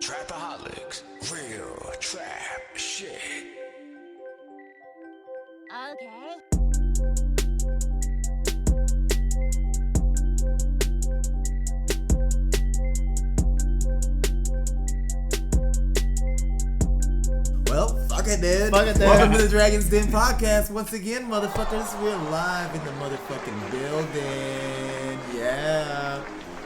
Trapaholics, real trap shit. Okay. Well, fuck it, dude. Fuck it, dude. Welcome to the Dragon's Den podcast. Once again, motherfuckers, we're live in the motherfucking building. Yeah.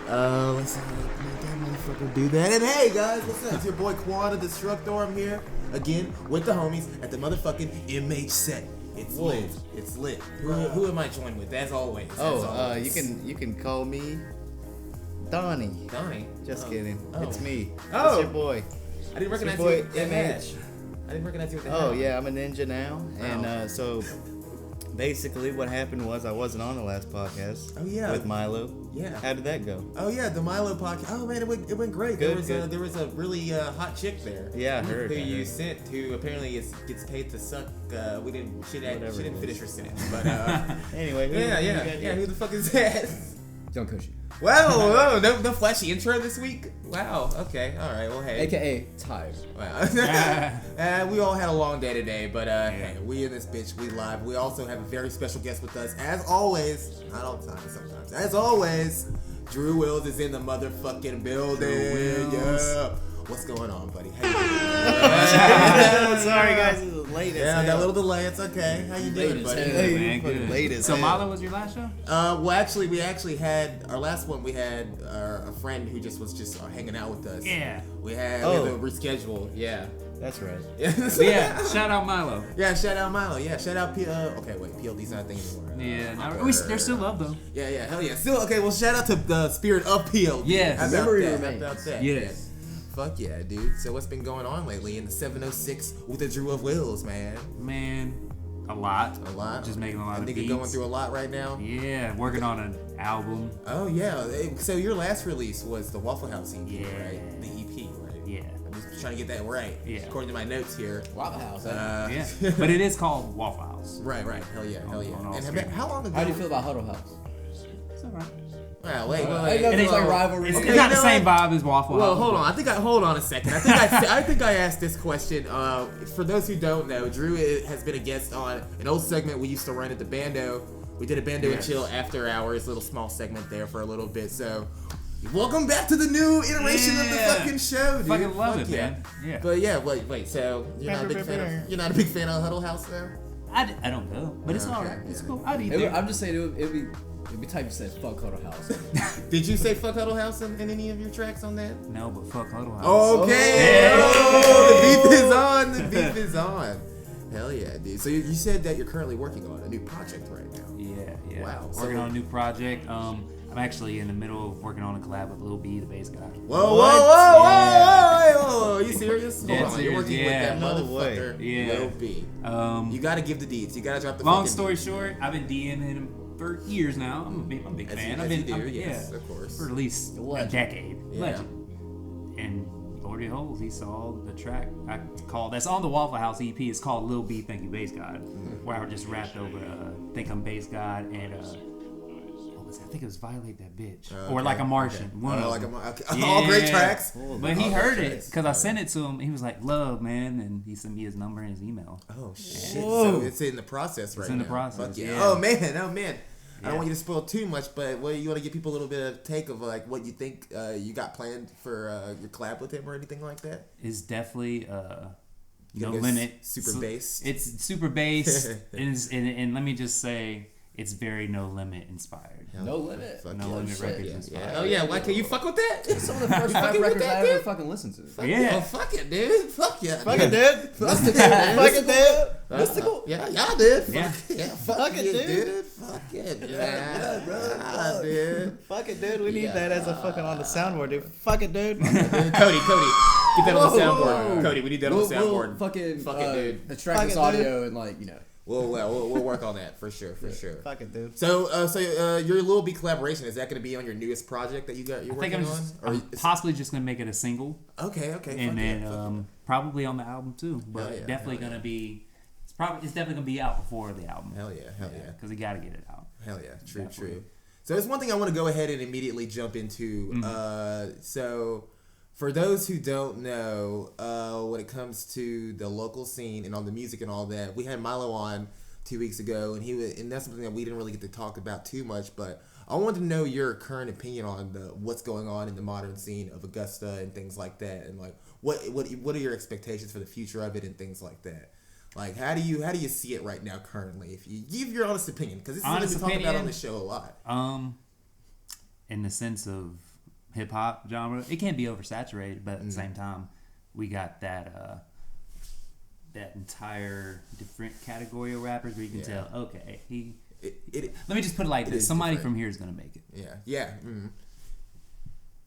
Let's make that motherfucker do that. And hey, guys, what's up? It's your boy Quan, the Destructor. I'm here again with the homies at the motherfucking MH set. It's lit. It's lit. Who am I joined with? As always. You can call me Donnie. Donnie. Just Oh. kidding. Oh. It's me. Oh. It's your boy. I didn't recognize boy, you with the MH. hat. I didn't recognize you with the hat. Oh yeah, I'm a ninja now, and Oh. so basically what happened was I wasn't on the last podcast. Oh, yeah. With Milo. Yeah. How did that go? Oh yeah, the Milo podcast. Oh man, it went great. Good, There was a really hot chick there. Yeah, I heard. Who you sent, who apparently gets paid to suck. She Whatever it didn't is. finish her sentence, but Anyway, who yeah. you got? Who the fuck is that? John KUSHY. Wow, no flashy intro this week. Wow. Okay. All right. Well, hey. AKA tired. Wow. We all had a long day today, but hey, we in this bitch. We live. We also have a very special guest with us, as always. Not all the time, sometimes. As always, DRU WILLS is in the motherfucking building. Yeah. What's going on, buddy? How you doing? Sorry guys, it was late. Yeah, I got a little delay. It's okay. How you doing, as buddy? hell. Hey, Man, fucking good. late as So hell. Milo was your last show? Well, actually, we had our last one. We had a friend who was just hanging out with us. Yeah. We had Oh. to reschedule. Yeah. That's right. Yeah, shout out Milo. Yeah, shout out Milo. Yeah, shout out okay, wait, PLD's not a thing anymore. Yeah, there's still love though. Yeah, hell yeah. Still, okay, well, shout out to the spirit of PLD. Yes. How about Memory that? remains. How about that? Yes. Fuck yeah, dude. So what's been going on lately in the 706 with the DRU WILLS, man? Man, a lot. A lot? Just making a lot I of think beats. you're going through a lot right now. Yeah, working on an album. Oh, yeah. So your last release was the Waffle House EP, Yeah. right? The EP, right? Yeah. I'm just trying to get that right. Yeah. According to my notes here. Waffle House. Yeah. But it is called Waffle House. Right. Hell yeah. On all And streaming. how long ago? How do you feel about Huddle House? It's alright. Wow, wait. I know there's like rivalry. It's Okay, not you the know same what? vibe as Waffle Well, House. hold on. Hold on a second. I think I asked this question. For those who don't know, DRU has been a guest on an old segment we used to run at the Bando. We did a Bando and Chill after hours, little small segment there for a little bit. So, welcome back to the new iteration of the Yeah. fucking show, dude. Fucking love Fuck it, man. Yeah. But yeah, wait. So you're not a big fan of Huddle House, though? I don't know, but it's Okay, alright. It's yeah. cool. I'd eat I'm there. just saying it'd be type to say fuck Huddle House. Did you say fuck Huddle House in any of your tracks on that? No, but fuck Huddle House. Okay. Oh. Oh, the beef is on. The beef is on. Hell yeah, dude. So you said that you're currently working on a new project right now. Yeah. Wow. Working on a new project. I'm actually in the middle of working on a collab with Lil B, the bass guy. Whoa. Are you serious? Hold Dead on. You're serious, working yeah. with that No motherfucker, way. Yeah. Lil B. You gotta give the deeds. You gotta drop the Long fucking story deeds. short, I've been DMing him for years now. I'm a big As fan. you- I've as been, you do, I'm- yes, yeah, of course. for at least a Legend. decade. Yeah. Legend. And Lord behold, he saw the track I called that's on the Waffle House EP. It's called Lil B, Thank You Bass God, where I just rapped over Think I'm Bass God and what was that? I think it was Violate That Bitch or Like a Martian. One of them. All great tracks. But he All heard great it tracks. because I sent it to him. He was like, "Love, man," and he sent me his number and his email. Oh shit! Whoa. So it's in the process right now. in the process, Fuck yeah. yeah. Oh man. I don't Yeah. want you to spoil too much, but what you want to give people a little bit of take of like what you think you got planned for your collab with him or anything like that. Is definitely You no gonna go limit. super bass? It's super bass, and let me just say, it's very No Limit inspired. No limit. Fuck No yeah. Limit shit. Records Yeah. inspired. Oh yeah. Why can't you fuck with that? Some of the first You fucking 5 with records that, I ever dude? fucking listened to. Yeah. Oh, fuck it, dude. Fuck yeah. Fuck dude. it, dude. Fuck it, dude. Fuck it, dude. Mystical. Yeah, y'all did. Yeah. Fuck it, dude. Fuck it. Yeah, bro. Dude. Fuck it, dude. We need Yeah. that as a fucking on the soundboard, dude. Fuck it, dude. Cody, get that on the Whoa, soundboard. whoa. Cody, we need that on the We'll soundboard. fucking Fuck it, dude. extract Fuck this it, audio and We'll work on that for sure. Fuck it, dude. So your Lil B collaboration, is that going to be on your newest project that you're I think working I'm on? just Or I'm is- possibly just gonna make it a single, okay. and fuck then yeah. probably on the album too. But Hell yeah, definitely hell yeah. gonna be. It's definitely gonna be out before the album. Hell yeah. Because we gotta get it out. Hell yeah, true. Definitely. So there's one thing I want to go ahead and immediately jump into. Mm-hmm. So For those who don't know, when it comes to the local scene and on the music and all that, we had Milo on 2 weeks ago, and that's something that we didn't really get to talk about too much. But I wanted to know your current opinion on what's going on in the modern scene of Augusta and things like that, and like what are your expectations for the future of it and things like that. Like, how do you see it right now currently? If you give your honest opinion, because this is what we talk about on the show a lot. In the sense of hip hop genre, it can't be oversaturated, but at the same time, we got that entire different category of rappers where you can tell, okay, let me just put it like this: somebody from here is gonna make it. Yeah.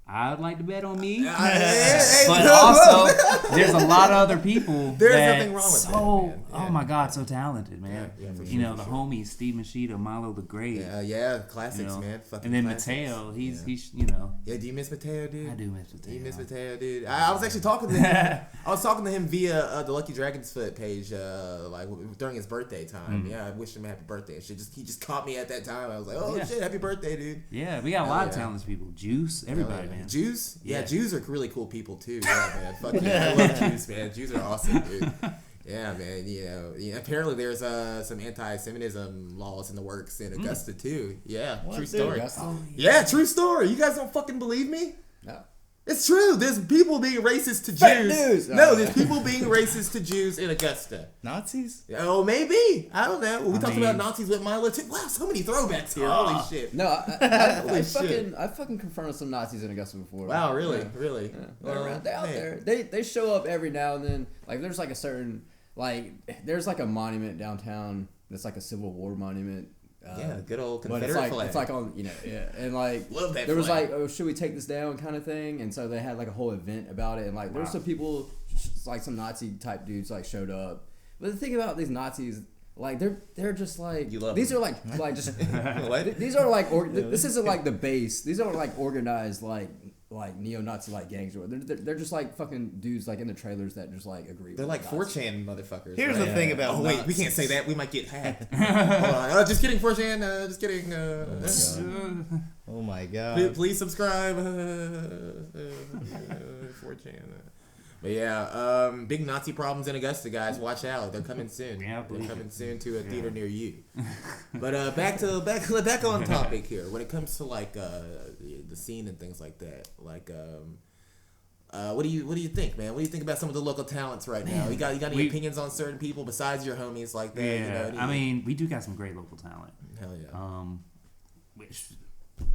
I'd like to bet on me, Hey, but no. also there's a lot of other people. There's that nothing wrong with that, man. Oh my God, so talented, man. Yeah, for you sure, know, the homies, Steve Machida, Milo the Great. Yeah, classics, man. Fucking and then classics. Mateo, he's you know. Yeah, do you miss Mateo, dude? I do miss Mateo. You miss Mateo, dude. I was actually talking to him. I was talking to him via the Lucky Dragon's Foot page, like during his birthday time. Yeah, I wished him a happy birthday and shit. He just caught me at that time. I was like, oh shit, happy birthday, dude. Yeah, we got a lot of talented people. Juice, everybody, man. Juice? Yeah, Jews are really cool people too. Yeah, man. Fuck yeah, I love Jews, man. Jews are awesome, dude. Yeah, man. You know, apparently there's some anti-Semitism laws in the works in Augusta too. Yeah, true story. Yeah, true story. You guys don't fucking believe me? No. It's true. There's people being racist to Fake Jews. news. No, there's people being racist to Jews in Augusta. Nazis? Oh, maybe. I don't know. We talked mean- about Nazis with Milo too. Wow, so many throwbacks here. Holy shit. No, I shit. fucking confronted some Nazis in Augusta before. Wow, really? Yeah. Really? Yeah. Well, They're out man. there. They show up every now and then. Like there's like a certain there's like a monument downtown that's like a Civil War monument. Yeah, good old But Confederate flag. it's like on and like Love that there was flag. like, oh, should we take this down kind of thing, and so they had like a whole event about it, and like there were some people like some Nazi type dudes like showed up. But the thing about these Nazis, like they're just like You love these them. are like just What? these are like this isn't like the base. These aren't like organized like neo-Nazi like gangs or they're just like fucking dudes like in the trailers that just like agree. They're with like Nazis. 4chan motherfuckers. Here's right? the thing about Oh wait, we Nazis. can't say that. We might get hacked. Hold on. Just kidding, 4chan. Just kidding. Oh my god. Please subscribe. 4chan. But yeah, big Nazi problems in Augusta, guys. Watch out. They're coming soon. Yeah, They're believe coming soon to a theater near you. But back on topic here. When it comes to like the scene and things like that, like what do you think, man? What do you think about some of the local talents right now? You got any opinions on certain people besides your homies like that? Yeah, you know, I mean, we do got some great local talent. hell yeah. Which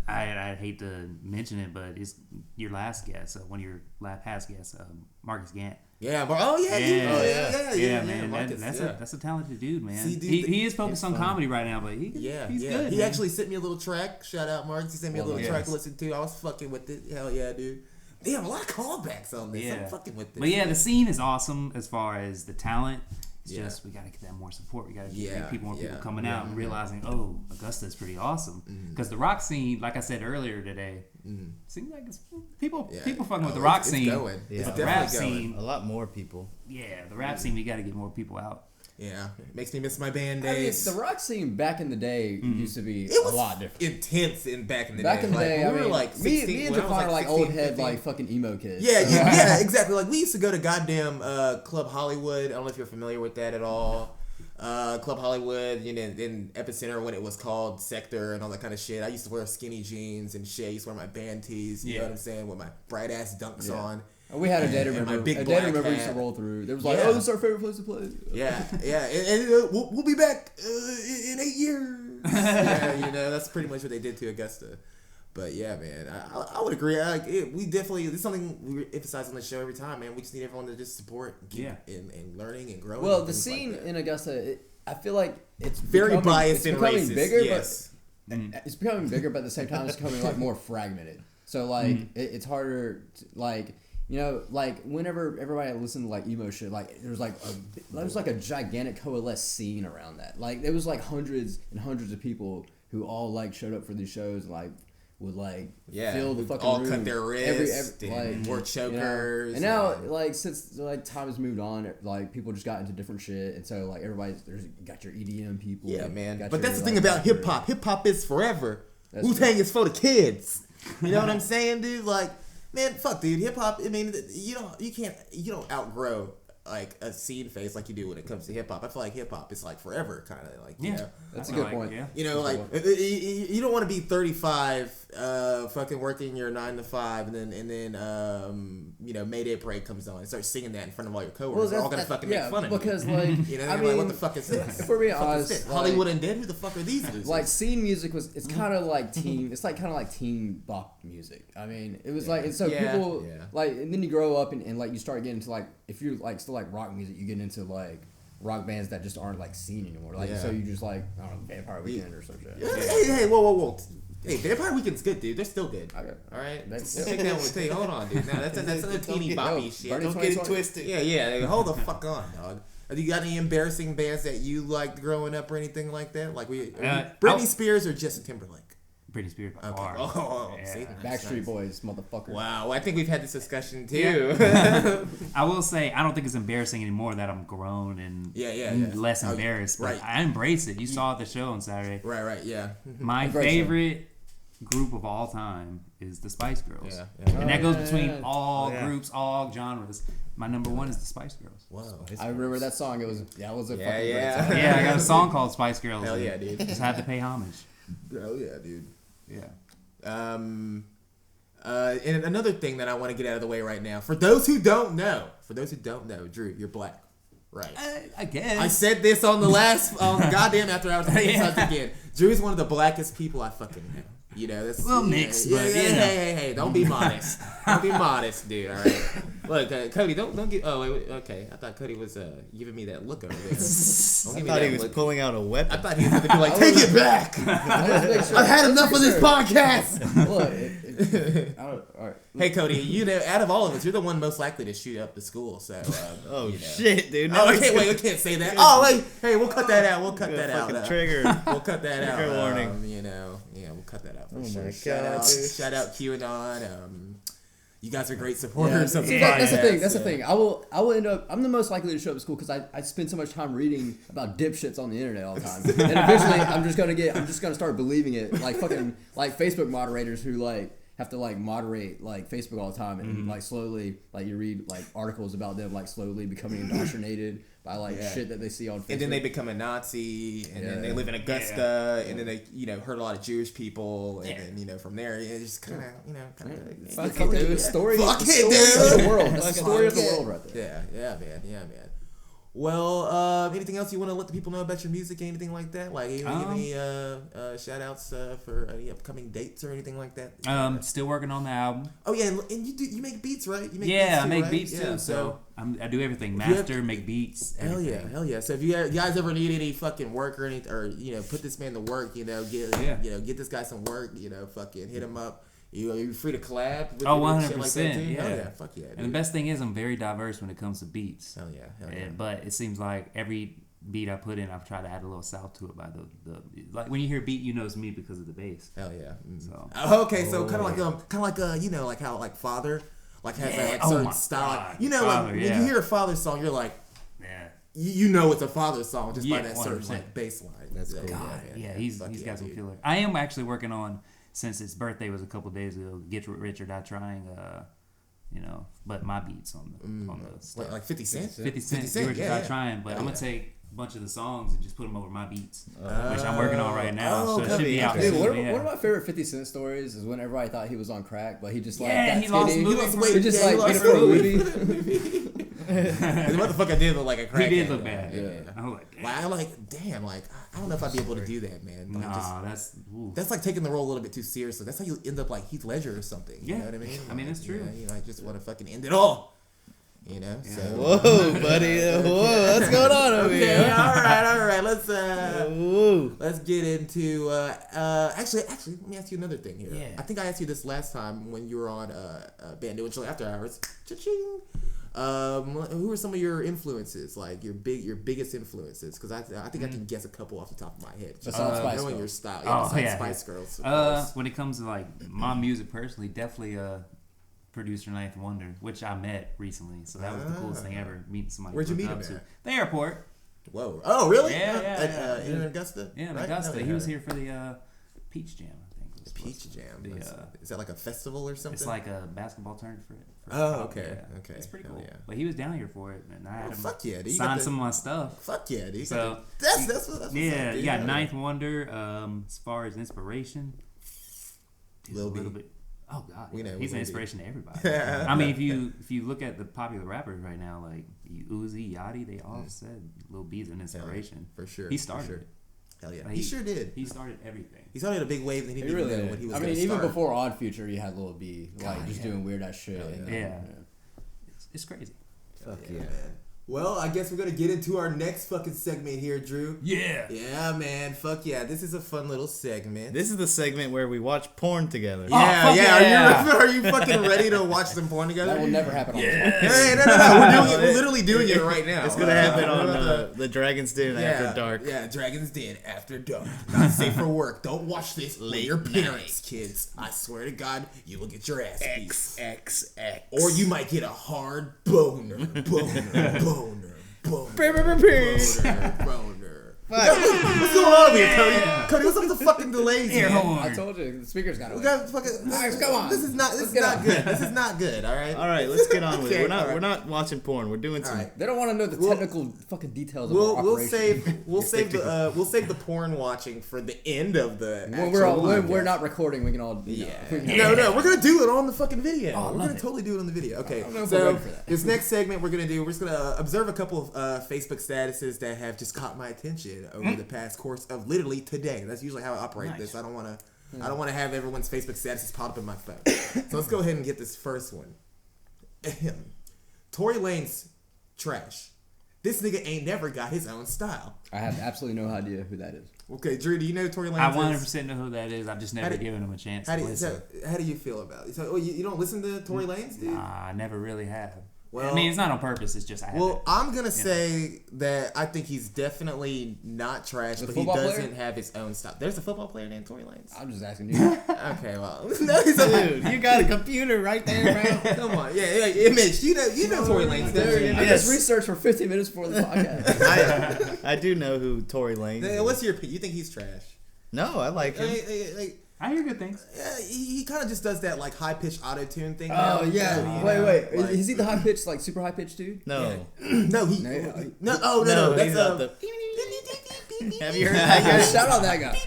I'd hate to mention it, but it's your last guest, one of your past guests, Marcus Gant. Yeah, but yeah, man. Marcus, That's a talented dude, man. See, dude, he is focused on comedy right now, but he's good. He man. actually sent me a little track. Shout out, Marcus. He sent me a little track to listen to. I was fucking with it. Hell yeah, dude. They have a lot of callbacks on this. I'm fucking with this. But yeah, the scene is awesome as far as the talent. It's just we gotta get that more support. We gotta get more people coming out and realizing, oh, Augusta is pretty awesome. Because the rock scene, like I said earlier today, seems like it's people fucking with the rock scene. Going. Yeah. It's The rap definitely going. scene, A lot more people. the rap scene, we gotta get more people out. Yeah, it makes me miss my band I mean, days. the rock scene back in the day used to be It was a lot different. intense back in the day. Back in the day, when I we mean, were like 16, me and when I was Define are like 16, old head 15. like fucking emo kids. Yeah, exactly. Like we used to go to goddamn Club Hollywood. I don't know if you're familiar with that at all. Club Hollywood, you know, in Epicenter when it was called Sector and all that kind of shit. I used to wear skinny jeans and shit. I used to wear my band tees. You know what I'm saying, with my bright ass dunks on. We had a day to And my remember. big A day to black remember used to hat. roll through. There was like, Yeah. oh, this is our favorite place to play. Yeah, and we'll be back in 8 years. Yeah, you know, that's pretty much what they did to Augusta. But yeah, man, I would agree. We definitely, it's something we emphasize on the show every time, man. We just need everyone to just support and keep and learning and growing. Well, and the things scene like that. in Augusta, I feel like it's Very becoming, biased and becoming racist. bigger, Yes. but it's becoming bigger, but at the same time, it's becoming like more fragmented. So like, it's harder to, like. You know, like whenever everybody listened to like emo shit, like there was like a gigantic coalesced scene around that. Like there was like hundreds and hundreds of people who all like showed up for these shows, like would like fill the fucking all room. cut their wrists, every and wore chokers. And now, like since like time has moved on, like people just got into different shit, and so like everybody's got your EDM people. Yeah, man. got But your, that's the thing like, about hip hop. Hip hop is forever. That's Wu-Tang is for the kids. You know what I'm saying, dude? Like, Man, fuck, dude. Hip hop. I mean, you don't outgrow like a scene phase like you do when it comes to hip hop. I feel like hip hop is like forever, kind of like you know. That's a good point. Yeah. You know, like you don't want to be 35, fucking working your 9 to 5, and then you know, Mayday Parade comes on and start singing that in front of all your coworkers. They're all gonna fucking make fun of you. Because like, You know, I they're mean, like, what the fuck is this? if we're being honest, like, Hollywood and Dead. Who the fuck are these dudes? like scene music it's kind of like teen. It's like kind of like teen bop music. I mean, it was like, and so people like, and then you grow up and like you start getting into like, if you're like still like rock music, you get into like rock bands that just aren't like scene anymore. Like so you just like, I don't know, Vampire Weekend or some shit. Hey, whoa. Hey, Vampire Weekend's good, dude. They're still good. Okay. All right. That's- Take that one. Hey, hold on, dude. Now that's a teeny boppy shit. Bernie Don't get it 2020. twisted. Yeah. Hold the fuck on, dog. Have you got any embarrassing bands that you liked growing up or anything like that? Like Britney Spears or Justin Timberlake? Britney Spears by Okay. far. Oh, Yeah. see? Backstreet Boys, motherfucker. Wow, I think we've had this discussion too. I will say I don't think it's embarrassing anymore that I'm grown and Yeah. less Oh, embarrassed. But right. I embrace it. You saw the show on Saturday. right, yeah. My Embrace it. favorite group of all time is the Spice Girls. Yeah. And that goes between yeah. all Yeah. groups, all genres. My number one is the Spice Girls. Whoa. I remember that song. It was a fucking Yeah. great song. Yeah, I got a song called Spice Girls. Hell and yeah, dude. Just had to pay homage. Hell yeah, dude. Yeah. And another thing that I want to get out of the way right now, for those who don't know, Drew, you're black, right? I guess. I said this on the last, goddamn after I was again. Drew's one of the blackest people I fucking know. You know, that's Well, mixed, but you know. Hey, don't be modest. Don't be modest, dude. All right. Look, Cody, don't get. Oh, wait, okay. I thought Cody was giving me that look over there. Don't I give me thought that he was look. pulling out a weapon. I thought he was going to be like, take it back. I've had enough of this podcast. Look, all right. Hey, Cody, you know, out of all of us, you're the one most likely to shoot up the school. So, Oh you know. shit, dude! Oh, I can't say that. Oh, wait, hey, we'll cut that out. We'll cut that out. Fucking trigger. We'll cut that out. Trigger warning. You know, yeah, we'll cut that out for Oh sure. my Shout God, out, dude. shout out QAnon. You guys are great supporters of the See, that's the podcast, thing. That's the yeah. thing. I will end up. I'm the most likely to show up at school because I spend so much time reading about dipshits on the internet all the time, and eventually I'm just gonna start believing it. Like fucking like Facebook moderators who like have to like moderate like Facebook all the time, and like slowly like you read like articles about them like slowly becoming indoctrinated by like shit that they see on Facebook. And then they become a Nazi, and then they Yeah. live in Augusta, and then they, hurt a lot of Jewish people, and then, from there, it's just kind of, Fuck it, dude. Story, Fuck the it, story dude. of the world. That's the story of the Fuck it. world right there. Yeah, man. Well, anything else you want to let the people know about your music, anything like that? Like, any shout outs for any upcoming dates or anything like that? Still working on the album. Oh yeah, and you make beats, right? You make Yeah, beats I too, make right? beats Yeah, too. So I do everything. Master, make beats. Hell Everything. yeah. So if you guys ever need any fucking work or anything, or put this man to work, get this guy some work, fucking hit him up. You're free to collab with Oh, him and shit like that 100%. too? Yeah. Hell yeah, fuck yeah. And the Dude. best thing is I'm very diverse when it comes to beats. Hell yeah. But it seems like every beat I put in, I've tried to add a little south to it by the like when you hear beat, you know it's me because of the bass. Hell yeah. So Okay, so kind of like like how like Father like has that like Oh certain my style. God, Like, Father, when yeah. you hear a Father song, you're like, yeah. you know it's a Father song just by Yeah, that certain 100%. like bass line. That's cool. God, man. he's Fuck yeah, got some dude. killer. I am actually working on, since his birthday was a couple days ago, Get Rich or Die Trying. But my beats on the stuff. Like 50 Cent? 50 Cent, Get Rich or Die Trying. But I'm gonna take a bunch of the songs and just put them over my beats, which I'm working on right now. So it should be out Dude, soon. one of my favorite 50 Cent stories is when everybody thought he was on crack, but he just like Yeah, got he lost skinny. weight. He lost weight. He just Yeah, he like lost did it for a weight. movie. The motherfucker did look like a crackhead. He did look though. bad. Yeah. I was like, damn. Like, I like, damn, like, I don't know if I'd be able to do that, man. Like, Nah, that's like taking the role a little bit too seriously. That's how you end up like Heath Ledger or something. You Yeah. know what I mean? I mean, Like, it's true. You just want to fucking end it all. So. Whoa, buddy! Whoa, what's going on over Okay, here? all right. Whoa. Let's get into. Actually, let me ask you another thing here. Yeah. I think I asked you this last time when you were on Band New Chill After Hours. Cha-ching. Who are some of your influences? Like your biggest influences? Because I think I can guess a couple off the top of my head. Just Besides Spice knowing Girls. your style. Oh, Besides yeah. Spice Girls. of course. When it comes to like my music personally, definitely producer Ninth Wonder, which I met recently. So that was the coolest thing ever, meeting somebody. Where'd you look meet up him to. at? The airport. Whoa. Oh, really? Yeah. In Augusta? Yeah, in Right? Augusta. No, He was here for the Peach Jam, I think. Peach Jam. The, Is that like a festival or something? It's like a basketball tournament for Oh, pop, okay, yeah. okay. It's pretty Hell cool. yeah. But he was down here for it, and I had him fuck yeah, dude. You got sign the- some of my stuff. Fuck yeah, dude. So That's what's yeah, up, dude. you got Ninth Wonder. As far as inspiration, he's Lil a B. little bit. Oh God, We know he's Lil an B. inspiration to everybody. I mean, if you look at the popular rappers right now, like Uzi, Yachty, they all said Lil B's an inspiration. For sure. He for started sure. it. Hell yeah. Like, He sure did. He started everything. He started a big wave and he didn't really even know did. what he was I gonna mean, even start. before Odd Future, you had Lil B, like God, just yeah. doing weird ass shit. Hell and, Yeah. It's crazy. Fuck yeah, man. Well, I guess we're gonna get into our next fucking segment here, Drew. Yeah. Yeah, man. Fuck yeah. This is a fun little segment. This is the segment where we watch porn together. Yeah, fuck yeah. yeah. Are you fucking ready to watch some porn together? That will never happen on this Hey, no. We're doing it. We're literally doing it right now. It's gonna happen we're on about to- the Dragon's Den After Dark. Yeah, Dragon's Den After Dark. Not safe for work. Don't watch this with your parents, kids. I swear to God, you will get your ass beat. XXX. Or you might get a hard boner. Boner. What's going on here, Cody? Cody, what's up with the fucking delays here? I told you, the speaker's got to We win. got fucking. Alright, come on. This is not Let's good. get on. This is not good. All right. All right, let's get on with it. Okay, We're not watching porn. We're doing some. All right. They don't want to know the technical fucking details of our We'll operation. save the porn watching for the end of the. When actual we're podcast. not recording, we can all. No, we're gonna do it on the fucking video. Oh, I We're love gonna it. totally do it on the video. Okay, don't know if we're so ready for that. this next segment we're just gonna observe a couple of Facebook statuses that have just caught my attention over the past course of literally today. That's usually how I operate this. I don't want to have everyone's Facebook statuses pop up in my phone. So let's go ahead and get this first one. Tory Lanez trash. This nigga ain't never got his own style. I have absolutely no idea who that is. Okay, Drew, do you know who Tory Lanez I is? 100% know who that is. I've just never How do- given him a chance How to do you, listen. how do you feel about it? So, you don't listen to Tory Lanez, dude? Nah, I never really have. Well- I mean, it's not on purpose. It's just I haven't. Well, I'm gonna say that I think he's definitely not trash, The but he football doesn't player? have his own style. There's a football player named Tory Lanez. I'm just asking you. Okay, well, no, he's a Dude, you got a computer right there, bro. Come on, yeah, Image, you know Tory Lanez. don't you? I just researched for 15 minutes before the podcast. I do know who Tory Lanez is. What's your opinion? You think he's trash? No, I like him. I hear good things. Yeah, he kind of just does that like high pitched auto tune thing. Oh now, yeah. you know, Wait. like- Is he the high pitched, like super high pitched dude? No. No, he. No, No, oh no, No, that's he's not the. Have you heard that guy? Shout out that guy.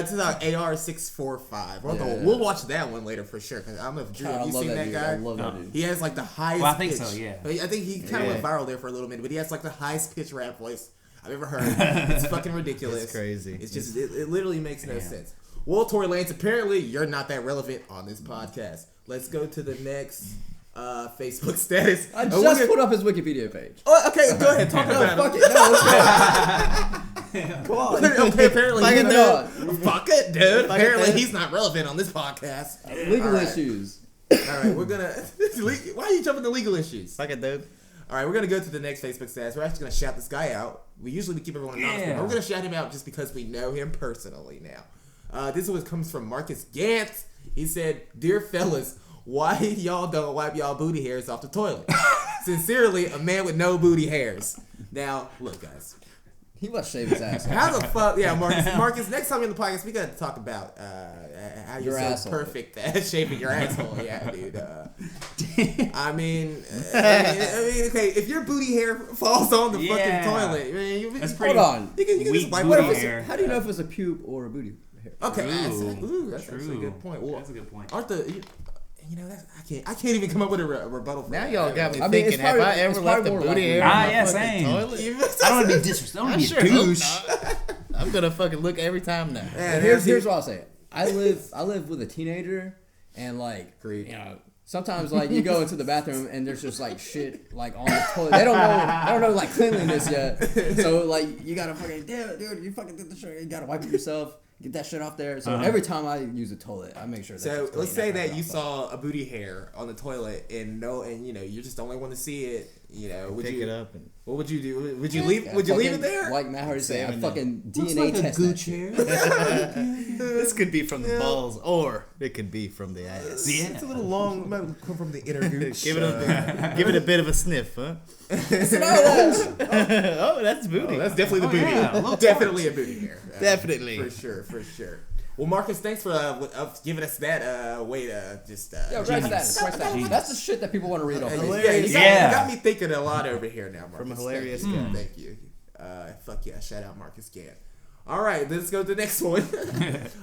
It's about AR645. We'll watch that one later for sure. Cause I don't know if Drew, I have you love seen that that dude. guy? I love that dude. He has like the highest. Well, I think pitch. so, yeah. I think he kind of went viral there for a little minute, but he has like the highest pitch rap voice I've ever heard. It's fucking ridiculous. It's crazy. It's just it literally makes no sense. Well, Tory Lanez, apparently you're not that relevant on this podcast. Let's go to the next Facebook status. I just put up his Wikipedia page. Oh, okay, go ahead. Talk about Fuck it. it. No, let's go. Come on. Okay, apparently Fuck it, dude. Fuck it, dude. Apparently dude. he's not relevant on this podcast. Legal All right. issues. All right, we're gonna. Why are you jumping to legal issues? Fuck it, dude. All right, we're gonna go to the next Facebook status. We're actually gonna shout this guy out. We usually keep everyone anonymous, Yeah. but we're gonna shout him out just because we know him personally now. This one comes from Marcus Gantz. He said, "Dear fellas, why y'all don't wipe y'all booty hairs off the toilet? Sincerely, a man with no booty hairs." Now, look, guys. He must shave his ass. How the fuck? Yeah, Marcus. Next time you're in the podcast, we gotta talk about how you're Your so asshole. perfect at shaving your asshole. Yeah, dude. I mean, okay. If your booty hair falls on the Yeah. fucking toilet, man, That's Hold pretty on. you can weak just wipe booty it off. hair. How do you know if it's a pube or a booty hair? Okay, True. that's actually a True. good point. Well, That's a good point. aren't the that's, I can't even come up with a rebuttal. For Now that. y'all got me I mean, it's thinking, have probably- I ever it's left probably a more booty likely. hair Ah, in yeah, my fucking same. toilet? I don't want to be disrespectful. I don't I want to sure be a hope douche. not. I'm gonna fucking look every time now. Man, Here's what I'll say. I live with a teenager, and like Agreed. you know, sometimes like you go into the bathroom and there's just like shit like on the toilet. They don't know like cleanliness yet. So like you gotta fucking damn it, dude. You fucking did the shit. You gotta wipe it yourself. Get that shit off there. So every time I use a toilet, I make sure. That So shit's clean let's say after I that you drop saw a booty hair on the toilet and you're just the only one to see it. Would Pick you it up and What would you do? Would you leave? Yeah, Would you leave it fucking, there? Like Matt Hardy said, I Saving fucking Looks DNA like a test good that shit. chair. this could be from the balls, or it could be from the ass. Yeah. It's a little long. It might come from the inner gooch. give it a bit of a sniff, huh? Oh, Oh, that's booty. Oh, that's definitely the booty. yeah, a little Definitely a booty hair. Definitely. For sure. Well, Marcus, thanks for giving us that way to just. Yo, write status. That's the shit that people want to read on. You got me thinking a lot over here now, Marcus. From a hilarious guy. Thank you. Fuck yeah, shout out Marcus Gant. All right, let's go to the next one.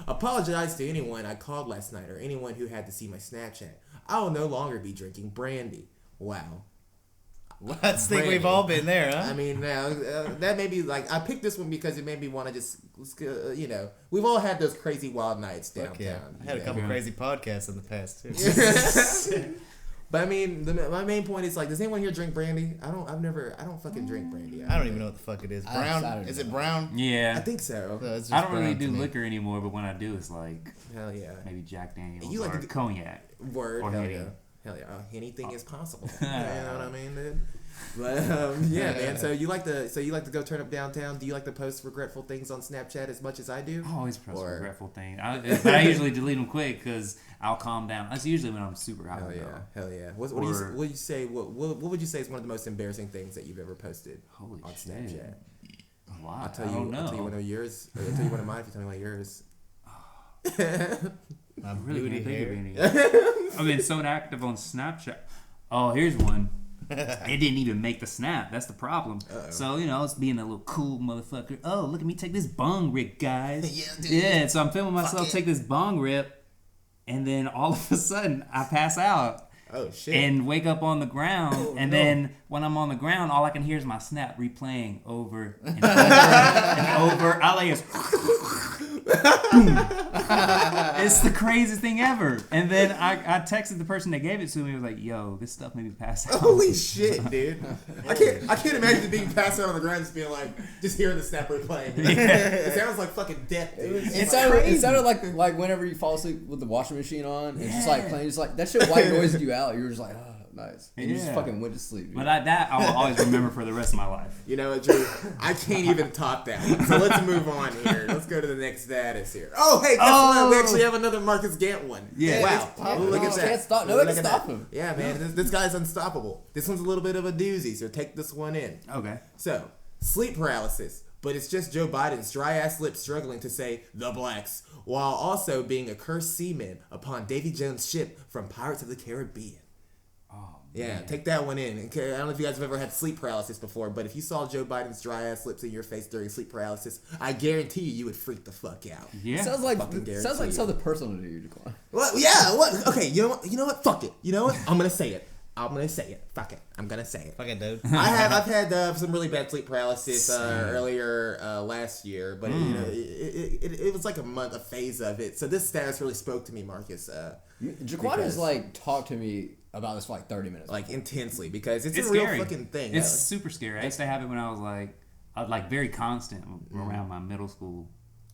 Apologize to anyone I called last night or anyone who had to see my Snapchat. I will no longer be drinking brandy. Wow. Let's think we've all been there, huh? I mean, that made me like. I picked this one because it made me want to just, we've all had those crazy wild nights downtown. Yeah. I had a couple crazy podcasts in the past too. But I mean, my main point is like, does anyone here drink brandy? I don't fucking drink brandy. I don't even know what the fuck it is. Brown? Is it brown? Yeah. I think so. I don't really do liquor anymore, but when I do, it's like hell yeah, maybe Jack Daniels you like or cognac. Word. Or Hell Henny. yeah. Hell yeah. Anything is possible. You know what I mean, dude? But yeah, man. So you like to go turn up downtown? Do you like to post regretful things on Snapchat as much as I do? I always post regretful things, but I usually delete them quick because I'll calm down. That's usually when I'm super high. Hell yeah. What would you say? What would you say is one of the most embarrassing things that you've ever posted on Snapchat? A lot. I'll tell you one of yours. Or I'll tell you one of mine if you tell me one of yours. I really can't think of any. I've been so active on Snapchat. Oh, here's one. It didn't even make the snap. That's the problem. Uh-oh. So, it's being a little cool motherfucker. Oh, look at me take this bong rip, guys. Yeah, dude. Yeah, so I'm filming myself take this bong rip, and then all of a sudden, I pass out. Oh, shit. And wake up on the ground, then when I'm on the ground, all I can hear is my snap replaying over and over and over. All I hear is... It's the craziest thing ever. And then I texted the person that gave it to me. I was like, "Yo, this stuff made me pass out." Holy shit, dude! I can't imagine being passed out on the ground, just being like, just hearing the snap replaying. It sounds like fucking death, dude. It sounded like whenever you fall asleep with the washing machine on, it's just like playing, just like that shit white noised you out. You were just like, oh, nice, and you just fucking went to sleep. Dude. But that I'll always remember for the rest of my life. You know what, Drew? I can't even top that one. So let's move on here. Let's go to the next status here. Oh, hey, guess what? We actually have another Marcus Gant one. Yeah. Wow. Look at that. Can't stop. No one can stop him. Yeah, man. This guy's unstoppable. This one's a little bit of a doozy, so take this one in. Okay. So, sleep paralysis. But it's just Joe Biden's dry-ass lips struggling to say the blacks, while also being a cursed seaman upon Davy Jones' ship from Pirates of the Caribbean. Yeah, take that one in. I don't know if you guys have ever had sleep paralysis before, but if you saw Joe Biden's dry-ass lips in your face during sleep paralysis, I guarantee you would freak the fuck out. Yeah. Sounds like something personal to you, Quan. Well, yeah, what? Okay, you know what? Fuck it. You know what? I'm gonna say it. Fuck it. I'm gonna say it. Fuck it, dude. I've had some really bad sleep paralysis earlier last year, but it was like a phase of it. So this status really spoke to me, Marcus. Jaquan has talked to me about this for 30 minutes. Intensely, because it's a scary. real fucking thing. It's super scary. I used to have it when I was very constant around my middle school.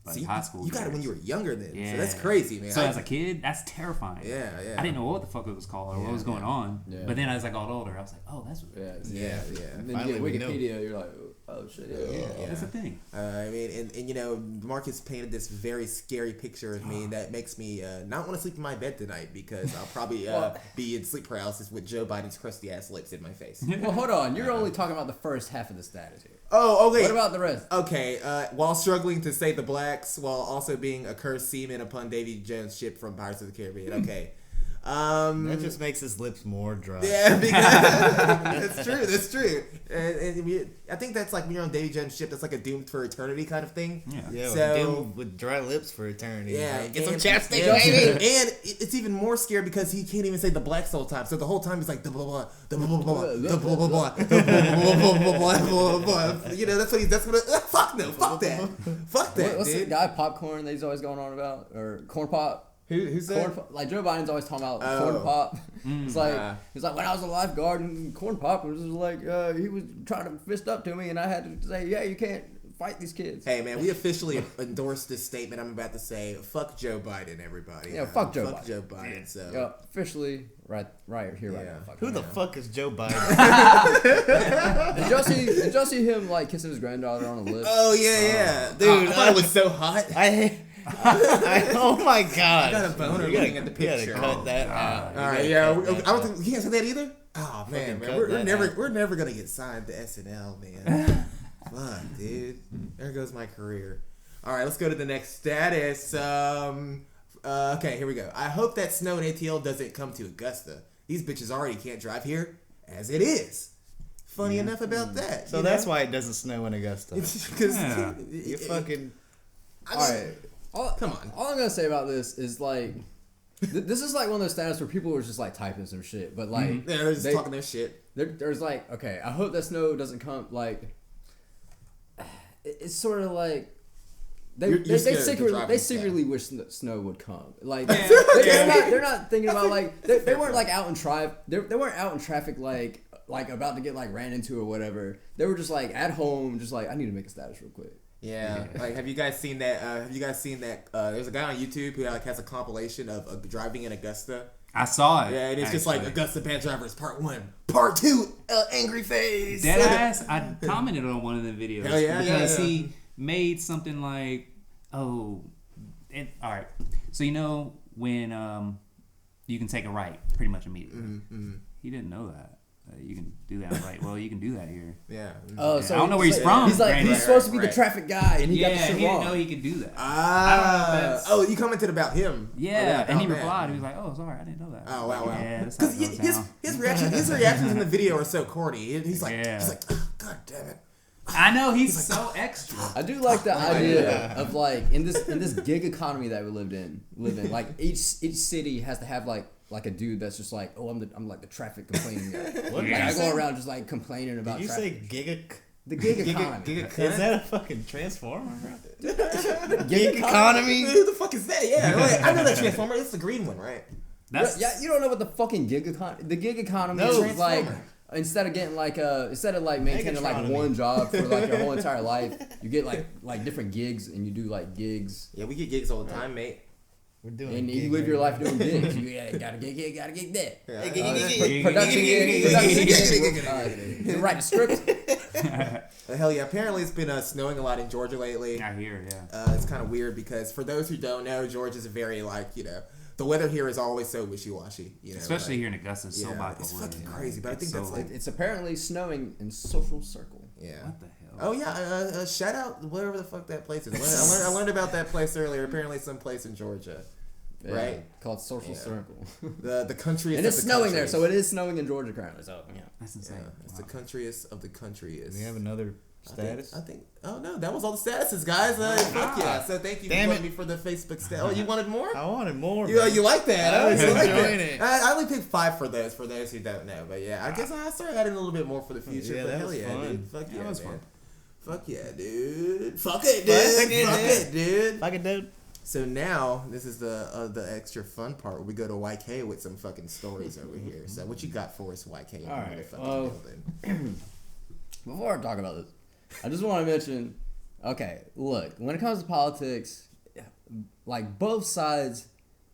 High school. You got it when you were younger then. Yeah. So that's crazy, man. So as a kid, that's terrifying. Yeah. I didn't know what the fuck it was called or what was going on. Yeah. But then as I got older, I was like, oh, that's what Yeah. And then you get Wikipedia, you're like, oh shit, yeah. That's a thing. I mean, and Marcus painted this very scary picture of me that makes me not want to sleep in my bed tonight because I'll probably be in sleep paralysis with Joe Biden's crusty ass lips in my face. Well, hold on. You're only talking about the first half of the status here. Oh, okay. What about the rest? Okay, while struggling to say the blacks, while also being a cursed seaman upon Davy Jones' ship from Pirates of the Caribbean. Okay. That just makes his lips more dry. Yeah, because that's true. And I think that's like when you're on Davy Jones' ship, that's like a doomed for eternity kind of thing. Yeah, so, doomed with dry lips for eternity. Yeah, get some chapstick, baby. And it's even more scary because he can't even say the blacks the whole time. So the whole time he's like the blah blah, the blah blah blah, the blah blah blah, the blah blah blah. That's what that's what. Fuck no, fuck that, fuck that. What's the guy popcorn that he's always going on about, or corn pop? Who's that? Like Joe Biden's always talking about corn pop. It's like he's like, when I was a lifeguard and corn pop was like he was trying to fist up to me and I had to say, yeah, you can't fight these kids. Hey man, we officially endorsed this statement I'm about to say. Fuck Joe Biden, everybody. Yeah, fuck Joe Biden. Joe Biden. So officially right here right now. Who the fuck is Joe Biden? Did y'all see him kissing his granddaughter on the lips? Oh yeah, dude. I thought it was so hot. Oh my god! I got a boner looking at the picture. You gotta cut that out. All right, yeah. I don't think he can't say that either. Oh man, we're never gonna get signed to SNL, man. Fuck, dude. There goes my career. All right, let's go to the next status. Okay, here we go. I hope that snow in ATL doesn't come to Augusta. These bitches already can't drive here as it is. Funny enough about that. So that's why it doesn't snow in Augusta. Because You fucking. Come on. All I'm gonna say about this is like, this is like one of those status where people were just like typing some shit, but like Yeah, they're just talking their shit. There's like, okay, I hope that snow doesn't come. Like, it's sort of like they secretly wish snow would come. Like they're not thinking about like they weren't like out in they weren't out in traffic like about to get like ran into or whatever. They were just like at home, just like, I need to make a status real quick. Yeah, like have you guys seen that? There's a guy on YouTube who like has a compilation of driving in Augusta. I saw it. Yeah, and it's just like Augusta Bad Drivers Part 1, Part 2, Angry Face. Deadass. I commented on one of the videos. Hell yeah, because he made something like, all right. So you know when you can take a right pretty much immediately. Mm-hmm. He didn't know that. You can do that right. Well, you can do that here. Yeah. Oh, I don't know where he's from. He's like, granted. he's supposed to be the traffic guy, and he got the shit he wrong. didn't know he could do that. Oh, you commented about him. Yeah, and he man. replied. He was like, "Oh, sorry, I didn't know that." Oh wow. Yeah, that's how it goes down. his reactions in the video are so corny. He's like, oh, God damn it. I know he's so extra. I do like the idea of like in this gig economy that we live in. Like each city has to have like a dude that's just like, oh, I'm like the traffic complaining guy. Like, I go around just like complaining about. Did you traffic. say the gig economy? Is that a fucking transformer? Gig economy? Who the fuck is that? Yeah, wait, I know that transformer. It's the green one, right? You don't know what the fucking gig economy. The gig economy No, is like. Instead of getting instead of maintaining like one job for like your whole entire life, you get like different gigs and you do like gigs. Yeah, we get gigs all the time, mate. We're doing. And you live your life doing gigs. You gotta gig that. Yeah. Production gig. Write a script. Hell yeah! Apparently, it's been snowing a lot in Georgia lately. I hear, yeah. It's kind of weird because for those who don't know, Georgia's a very the weather here is always so wishy-washy, Especially here in Augusta, it's so bipolar. It's fucking crazy, but I think that's it's apparently snowing in Social Circle. Yeah. What the hell? Oh yeah, shout out wherever the fuck that place is. I learned about that place earlier. Apparently, some place in Georgia, right? Called Social Circle. The countryest. And it's snowing there, so it is snowing in Georgia currently. So yeah, That's insane. Yeah, it's the countryest of the countryest. We have another status. I think. Oh no, that was all the statuses, guys. Fuck yeah! So thank you for joining me for the Facebook status. Oh, you wanted more? I wanted more. You like that? I was like enjoying that. it. I only picked 5 for those who don't know. But yeah, I guess I started adding a little bit more for the future. Yeah, but that hell was yeah, fun. dude. Fuck yeah, that was man. fun. Fuck yeah, dude. Fuck it, dude. Like a dude. So now this is the extra fun part where we go to YK with some fucking stories over here. So what you got for us, YK? All right. Building? Before I talk about this, I just want to mention. Okay, look. When it comes to politics, like both sides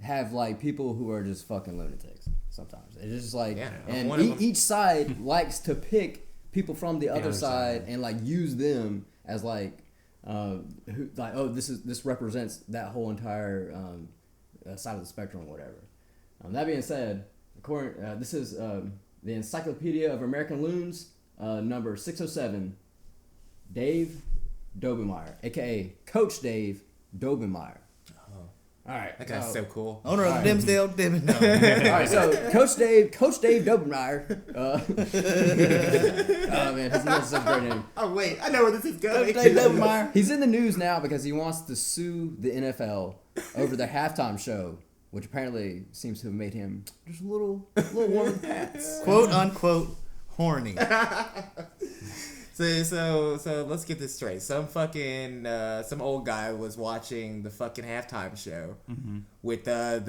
have like people who are just fucking lunatics. Sometimes it's just like, and each side likes to pick people from the other side and like use them as like, this represents that whole entire side of the spectrum or whatever. That being said, this is the Encyclopedia of American Loons, number 607. Dave Dobenmeyer, aka Coach Dave Dobenmeyer. All right, That guy's so cool. Owner of Dimsdale Dimmon. No. All right, so Coach Dave Dobenmeyer. Oh man, that's such a great name. Oh wait, I know where this is going. Dave Dobenmeyer. He's in the news now because he wants to sue the NFL over their halftime show, which apparently seems to have made him just a little warm in the pants. Quote unquote horny. So let's get this straight. Some fucking some old guy was watching the fucking halftime show with the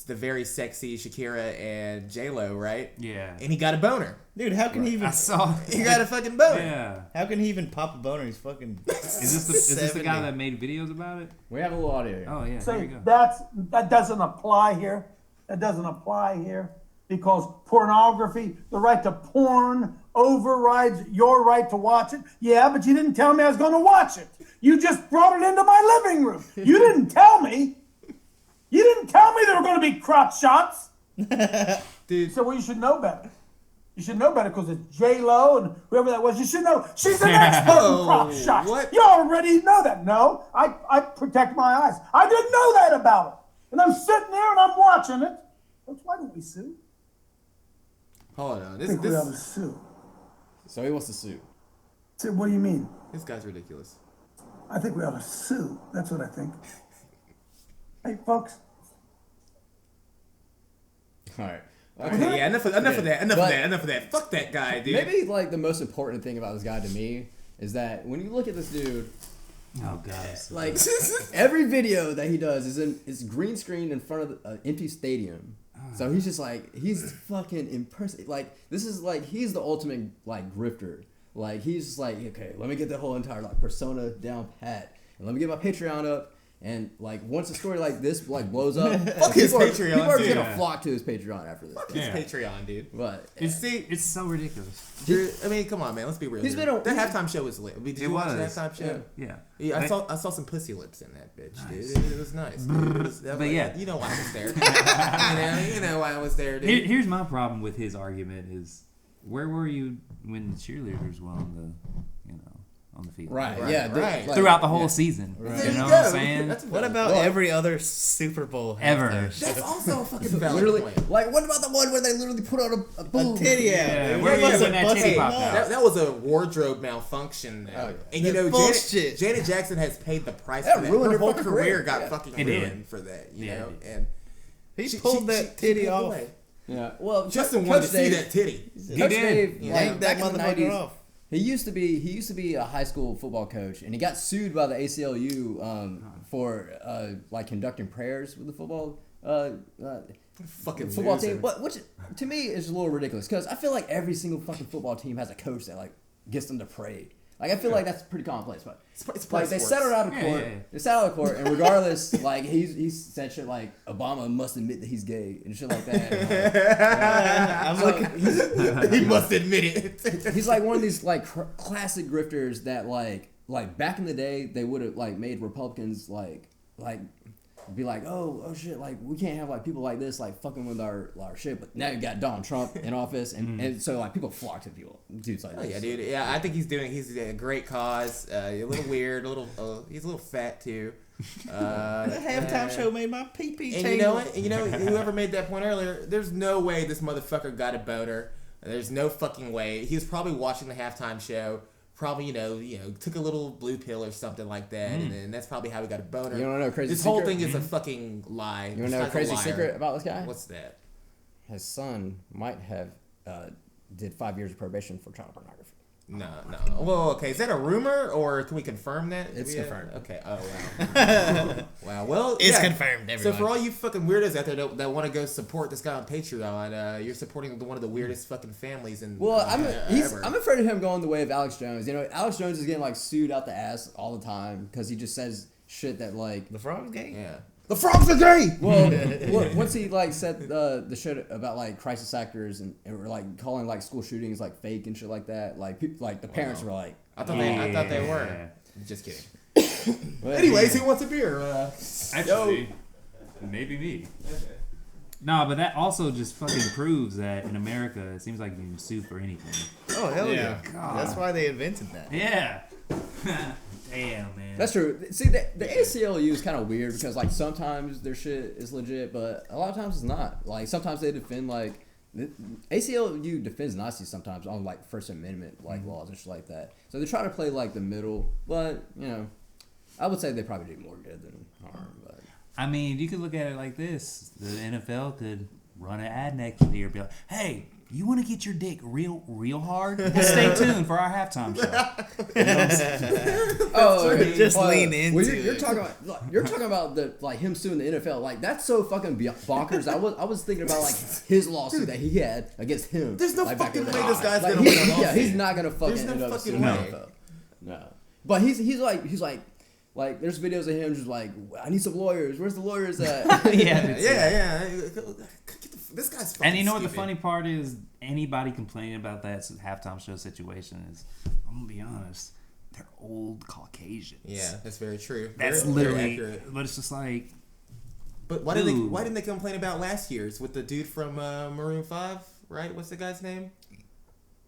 very sexy Shakira and J-Lo, right? Yeah. And he got a boner. Dude, how can he even? I saw. He got a fucking boner. Yeah. How can he even pop a boner? He's fucking. Is this the guy that made videos about it? We have a little audio here. Oh yeah. There Say you go. that doesn't apply here. That doesn't apply here because pornography, the right to porn overrides your right to watch it. Yeah, but you didn't tell me I was going to watch it. You just brought it into my living room. You didn't tell me. You didn't tell me there were going to be crotch shots. Dude. So you should know better. You should know better because it's J-Lo and whoever that was. You should know. She's an expert in prop shots. What? You already know that. No, I protect my eyes. I didn't know that about it. And I'm sitting there and I'm watching it. That's why don't we sue? Hold on. I think we ought to sue. So he wants to sue. So what do you mean? This guy's ridiculous. I think we ought to sue. That's what I think. Hey, folks. All right. Okay, yeah, enough of that. Enough of that. Fuck that guy, dude. Maybe like the most important thing about this guy to me is that when you look at this dude, Oh god. like every video that he does is green screen in front of an empty stadium. So he's just like he's fucking impressive. Like this is like he's the ultimate like grifter. Like he's just like okay, let me get the whole entire like persona down pat, and let me get my Patreon up. And like once a story like this like blows up, Fuck his Patreon, people are dude. gonna flock to his Patreon after this. Fuck his Patreon, dude. But It's so ridiculous. Dude, I mean, come on, man. Let's be real. He's here. been a- that halftime show was lit. Did you watch the halftime show? Yeah. Yeah, I saw some pussy lips in that bitch, dude. It was nice. Dude. It was, But yeah. you know why I was there. you know why I was there, dude. Here's my problem with his argument is where were you when the cheerleaders were on the field? right, Right, yeah, right. like, Throughout the whole season. Right. There You you know go. what I'm saying? That's What about every other Super Bowl Ever. halftime show? That's also a fucking valid literally, point. like what about the one where they literally put on a boob? titty Yeah, out. where It was when a that busted titty popped nut. out? That was a wardrobe malfunction. And you know, bullshit. Janet Jackson has paid the price That for that. ruined Her her whole fucking career career. got Yeah. fucking It did. ruined for that. You Yeah, know, it did. and He pulled that titty pulled off. away. Yeah, well, Justin Coach wanted to see Dave- that titty. Coach did. Dave, Yeah. like, Yank back that in the motherfucker 90s, off. he used to be a high school football coach, and he got sued by the ACLU for like conducting prayers with the football Fucking football loser. team. Which to me is a little ridiculous because I feel like every single fucking football team has a coach that like gets them to pray. Like I feel like that's pretty commonplace, but It's like they sports. settled out of Yeah, court. yeah, yeah. They settled out of court, and regardless, like he's said shit like Obama must admit that he's gay and shit like that. And, I'm so looking. He must admit it. he's like one of these like classic grifters that like back in the day they would have like made Republicans like be like oh shit like we can't have like people like this like fucking with our shit, but now you got Donald Trump in office and so like people flock to people dudes like Oh this. yeah, dude. Yeah, I think he's a great cause. A little weird, he's a little fat too. The halftime show made my pee-pee And tingle. you know what? And you know whoever made that point earlier, there's no way this motherfucker got a boner. There's no fucking way. He was probably watching the halftime show. Probably, you know, took a little blue pill or something like that, and that's probably how he got a boner. You wanna know a crazy This whole secret? thing is a fucking lie. You wanna This know a guy's crazy liar. secret about this guy? What's that? His son might have did 5 years of probation for child pornography. No. Well, okay. Is that a rumor, or can we confirm that? It's confirmed. Okay. Oh wow. Wow. Well, It's yeah. confirmed, everyone. So for all you fucking weirdos out there that want to go support this guy on Patreon, you're supporting one of the weirdest fucking families in. Well, ever. I'm afraid of him going the way of Alex Jones. You know, Alex Jones is getting like sued out the ass all the time because he just says shit that like The frog's gay? Yeah. The frogs are gay. well, once he like said the shit about like crisis actors and were like calling like school shootings like fake and shit like that, like people like the parents were like, I thought they were. Just kidding. well, Anyways, who wants a beer? Actually, maybe me. No, but that also just fucking proves that in America, it seems like you can sue for anything. Oh, hell Yeah. yeah. God. That's why they invented that. Yeah. Damn, man. That's true. See, the ACLU is kind of weird because like sometimes their shit is legit, but a lot of times it's not. Like sometimes they defend like the ACLU defends Nazis sometimes on like First Amendment like laws and shit like that. So they try to play like the middle, but you know, I would say they probably do more good than harm. But I mean, you could look at it like this: the NFL could run an ad next year, be like, "Hey, you want to get your dick real hard? Well, stay tuned for our halftime show." You know what I'm saying? oh, Just lean into you're it. talking about you're talking about the like him suing the NFL. Like that's so fucking bonkers. I was thinking about like his lawsuit that he had against him. There's no like, back in fucking the way day. this guy's Like, gonna win a lawsuit. Yeah, he's not gonna fucking There's no end up fucking suing the way. NFL. No, but he's like there's videos of him just like I need some lawyers. Where's the lawyers at? Yeah. This guy's fucking And you know what the stupid. funny part is? Anybody complaining about that halftime show situation is, I'm gonna be honest, they're old Caucasians. Yeah, that's very true. That's Very literally. accurate. But it's just like, But why Dude. didn't they complain about last year's with the dude from Maroon 5? Right? What's the guy's name?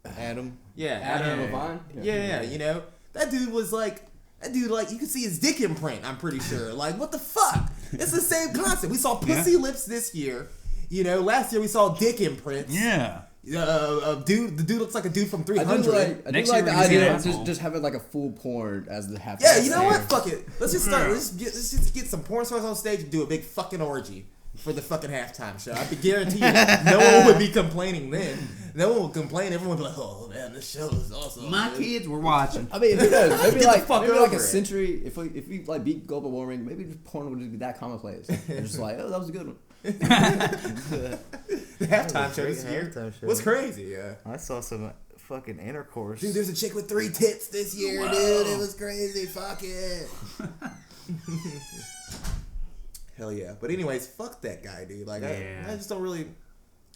Adam. Yeah, Adam Levine? Yeah, you know, that dude, you could see his dick imprint, I'm pretty sure. Like, what the fuck? It's the same concept. We saw pussy lips this year. You know, last year we saw dick imprints. Yeah. The dude looks like a dude from 300. I do Next like year the we're gonna see an idea of asshole. just having like a full porn as the half. Yeah, you know what? Fuck it. Let's just start. Let's just get some porn stars on stage and do a big fucking orgy for the fucking halftime show. I can guarantee you, no one would be complaining then. No one would complain. Everyone would be like, "Oh man, this show is awesome." My man." kids were watching. I mean, who knows? Maybe Get like the fuck maybe like over a it. century. If we like beat global warming, maybe just porn would just be that commonplace. And just like, oh, that was a good one. The halftime show this year Halftime show. was crazy. Yeah. I saw some fucking intercourse. Dude, there's a chick with 3 tits this year, dude. It was crazy. Fuck it. Hell yeah. But anyways, fuck that guy, dude. Like, Yeah. I just don't really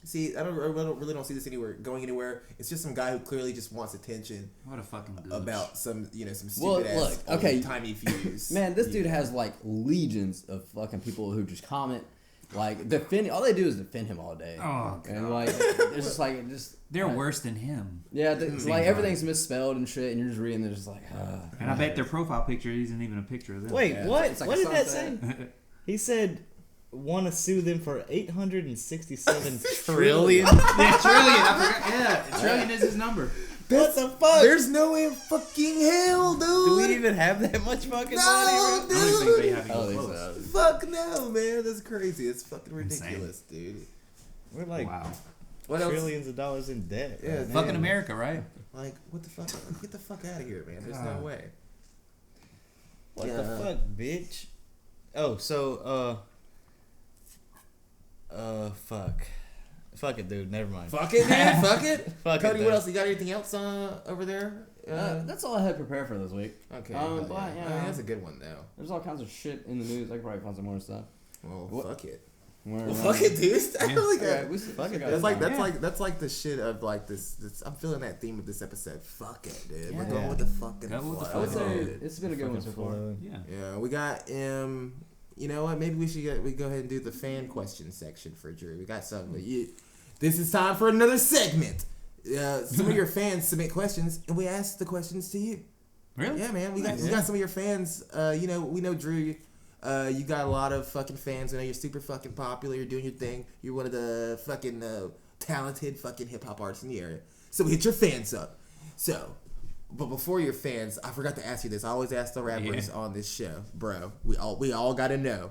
see. I really don't see this going anywhere. It's just some guy who clearly just wants attention What a fucking gooch. about some stupid Well, ass look, okay. timey views. Man, this dude has like legions of fucking people who just comment, like defend. All they do is defend him all day. Oh, and like it's just like They're worse than him. yeah, like everything's misspelled and shit, and you're just reading. They're just like, And I bet their profile picture isn't even a picture of them. Wait, Yeah, what? it's like What a did that say? sunset. He said, want to sue them for 867 trillion. Yeah, trillion. I forgot. Yeah, trillion is his number. What the fuck? There's no way in fucking hell, dude. Do we even have that much fucking No, money? I don't even think they dude. have I don't any think close. so. Fuck no, man. That's crazy. It's fucking ridiculous, dude. We're like Wow. What else? trillions of dollars in debt. Yeah, right now. Fucking America, right? Like, what the fuck? Get the fuck out of here, man. There's no way. What Yeah. the fuck, bitch? Oh, so, fuck it, dude. Never mind. Fuck it, man. Fuck it. Fuck it, Cody, dude. what else? You got anything else over there? That's all I had prepared for this week. Okay. but yeah. yeah, I mean, that's a good one, though. there's all kinds of shit in the news. I could probably find some more stuff. Well, What? fuck it. Where, Well, fuck it, dude. I really Yeah, got. we still got That's like time. that's like the shit of like this. I'm feeling that theme of this episode. Fuck it, dude. We're Yeah. going with the fucking Go with the flow, I would say dude. it's been a good one so far. Yeah. Yeah, we got you know what? Maybe we go ahead and do the fan question section for Drew. We got some. This is time for another segment. Some of your fans submit questions, and we ask the questions to you. Really? Yeah, man. We got some of your fans. You know, we know Drew. You got a lot of fucking fans. I know you're super fucking popular. You're doing your thing. You're one of the fucking talented fucking hip hop artists in the area. So we hit your fans up. So, but before your fans, I forgot to ask you this. I always ask the rappers on this show, bro. We all gotta know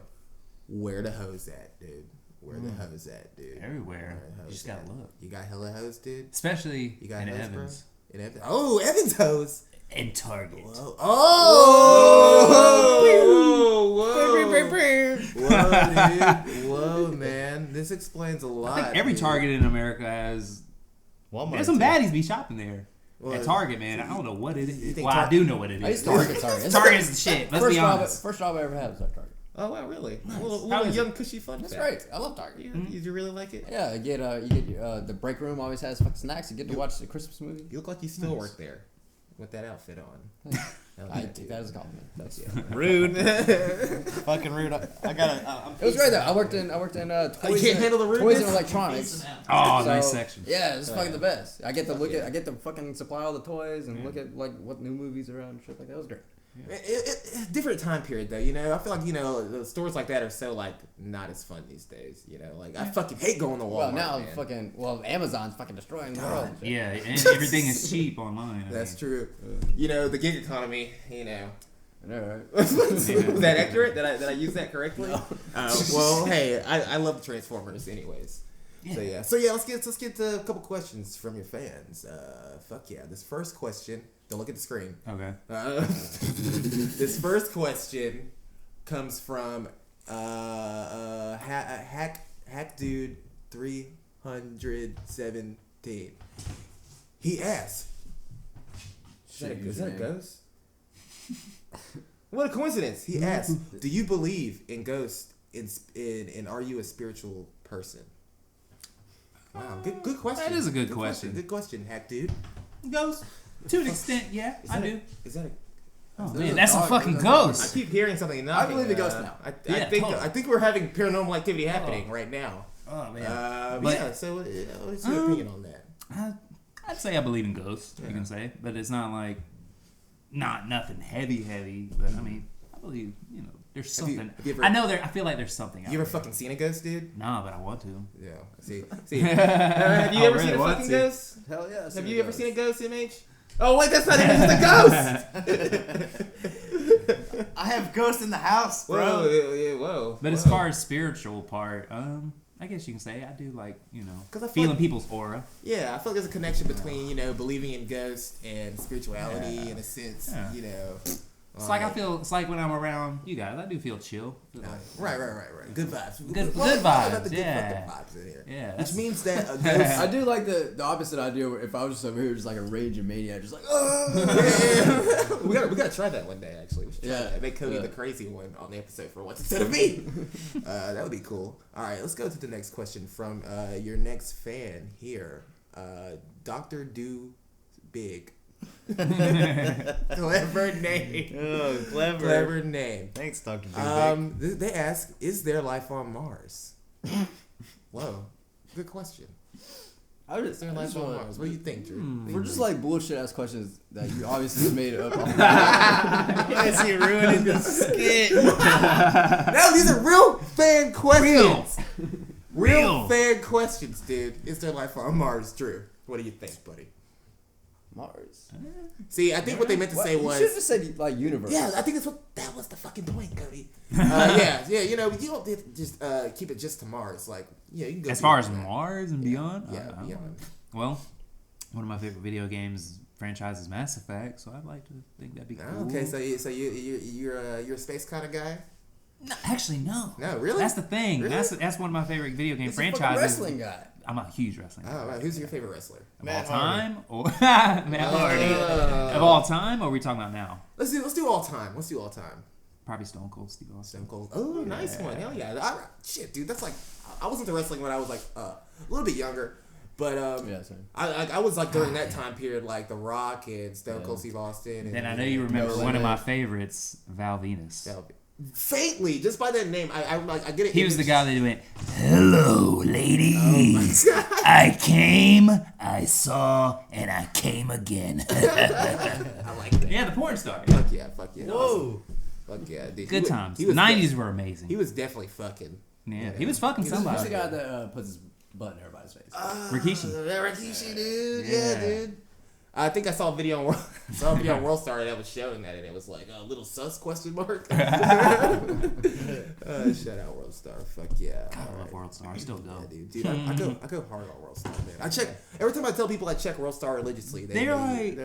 where the hoes at, dude. Where the hoes at, dude? Everywhere. Where the You hoes just gotta at? look. You got hella hoes, dude. Especially You got in hoes, Evans. bro. In Evans. Oh, Evans hoes. And Target. Whoa. Oh! Whoa, dude. Whoa, man. This explains a lot. I think every dude. Target in America has. Walmart. There's some too. baddies be shopping there. Well, At Target, man. I don't know what it is. think Well, I do know what it I is. used to work at Target. Target's the shit. Let's be honest. First job I ever had was at Target. Oh, wow, really? Nice. A little How is young, cushy fun That's fact. great. I love Target. Yeah, Did you really like it? Yeah, you get the break room always has fucking snacks. You get to watch the Christmas movie. You look like you still work there with that outfit on. I take that as a compliment. That's Rude. Fucking rude. I gotta. It was great though. I worked in toys, can't handle the toys rudeness? and electronics. Oh, So, nice section. Yeah, it's fucking the best. I get to look yeah. at, I get to fucking supply all the toys and look at like what new movies are out and shit like that. It was great. Different time period though, you know. I feel like the stores like that are so like not as fun these days. You know, like I fucking hate going to Walmart. Well, now Amazon's fucking destroying the world. Yeah, and everything is cheap online. I That's mean. true. You know, the gig economy. You know. I know, right? Was that accurate? Did I use that correctly? Well, hey, I love the Transformers, anyways. Yeah. So yeah, let's get to a couple questions from your fans. Fuck yeah, this first question. Don't look at the screen. Okay. This first question comes from Hack Dude 317. He asks, "Is that a ghost?" What a coincidence! He asks, "Do you believe in ghosts? In are you a spiritual person?" Wow, good question. That is a good question. Good question, Hack Dude. Ghost. To an extent, yeah, I do. Is that a? Oh man, that's a fucking ghost. I keep hearing something knocking. I believe in ghosts now. I Yeah, think totally. I think we're having paranormal activity happening right now. Oh man. But But- yeah. So what's your opinion on that? I'd say I believe in ghosts. You can say, but it's not like nothing heavy. But I mean, I believe there's something. Have you ever, I know there. I feel like there's something. You ever fucking seen a ghost, dude? Nah, but I want to. Yeah. See. Have you ever really seen a want fucking to. ghost? Hell yeah. Have you ever seen a ghost, MH? Oh wait, that's not even just a ghost. I have ghosts in the house, bro. Whoa. But as far as spiritual part, I guess you can say I do like 'Cause I feel feeling like- people's aura. Yeah, I feel like there's a connection between believing in ghosts and spirituality in a sense. Yeah. It's like it's like when I'm around you guys, I do feel chill. Feel like, Right. Good vibes. Good What vibes, about the good yeah. fucking vibes in here? Yeah, Which that's- means that a ghost. I do like the opposite idea. Where if I was just over here, just like a raging maniac, just like, we gotta try that one day. Actually, we should try that. Make Cody the crazy one on the episode for once instead of me. That would be cool. All right, let's go to the next question from your next fan here, Dr. Do Big. Clever name. Oh, Clever name. Thanks, Dr. Big. They ask, is there life on Mars? Whoa, good question. Is there life on Mars? What do you think, Drew? we're just like bullshit ass questions that you obviously just made up. Why is he ruining this skit? No, these are real fan questions. Real. Fan questions, dude. Is there life on Mars, Drew? What do you think, buddy? Mars. See, I think what they meant to say You was. should have just said like universe. Yeah, I think that was the fucking point, Cody. Yeah. You don't have to just keep it just to Mars. Like, you can go As far as beyond that. Mars and beyond, Yeah, I don't beyond. know. Well, one of my favorite video games franchise is Mass Effect, so I'd like to think that'd be cool. Okay, so you're a space kind of guy. No, actually, no. No, really? That's the thing. Really? That's one of my favorite video game He's a fucking franchises. wrestling guy. I'm a huge wrestling Oh, guy. right. Who's your favorite wrestler? Of Matt all Hardy. time, or Matt Hardy? Of all time, or are we talking about now? Let's do all time. Let's do all time. Probably Stone Cold Steve Austin. Stone Cold. Oh, nice one. Hell yeah. Shit, dude. That's like I was into wrestling when I was like a little bit younger, but Yeah, same. I was like during that time period, like The Rock and Stone Cold Steve Austin. And Then I know you remember No one of my limit. favorites, Val Venus. Faintly, just by that name, I get it. He was the guy that went, "Hello, ladies. I came, I saw, and I came again." I like that. Yeah, the porn star. Fuck yeah. Whoa. Fuck yeah, dude. Good times. He The was 90s were amazing. He was definitely fucking. Yeah, he was fucking Who's the somebody. guy that puts his butt in everybody's face? Rikishi. Rikishi, dude. Yeah, Yeah. dude. I think I saw a video on World Star that was showing that, and it was like a little sus question mark. Shout out World Star. Fuck yeah. I All love right. World Star. Still go. Yeah, dude. I go hard on World Star, man. I check every time I tell people I check World Star religiously. They're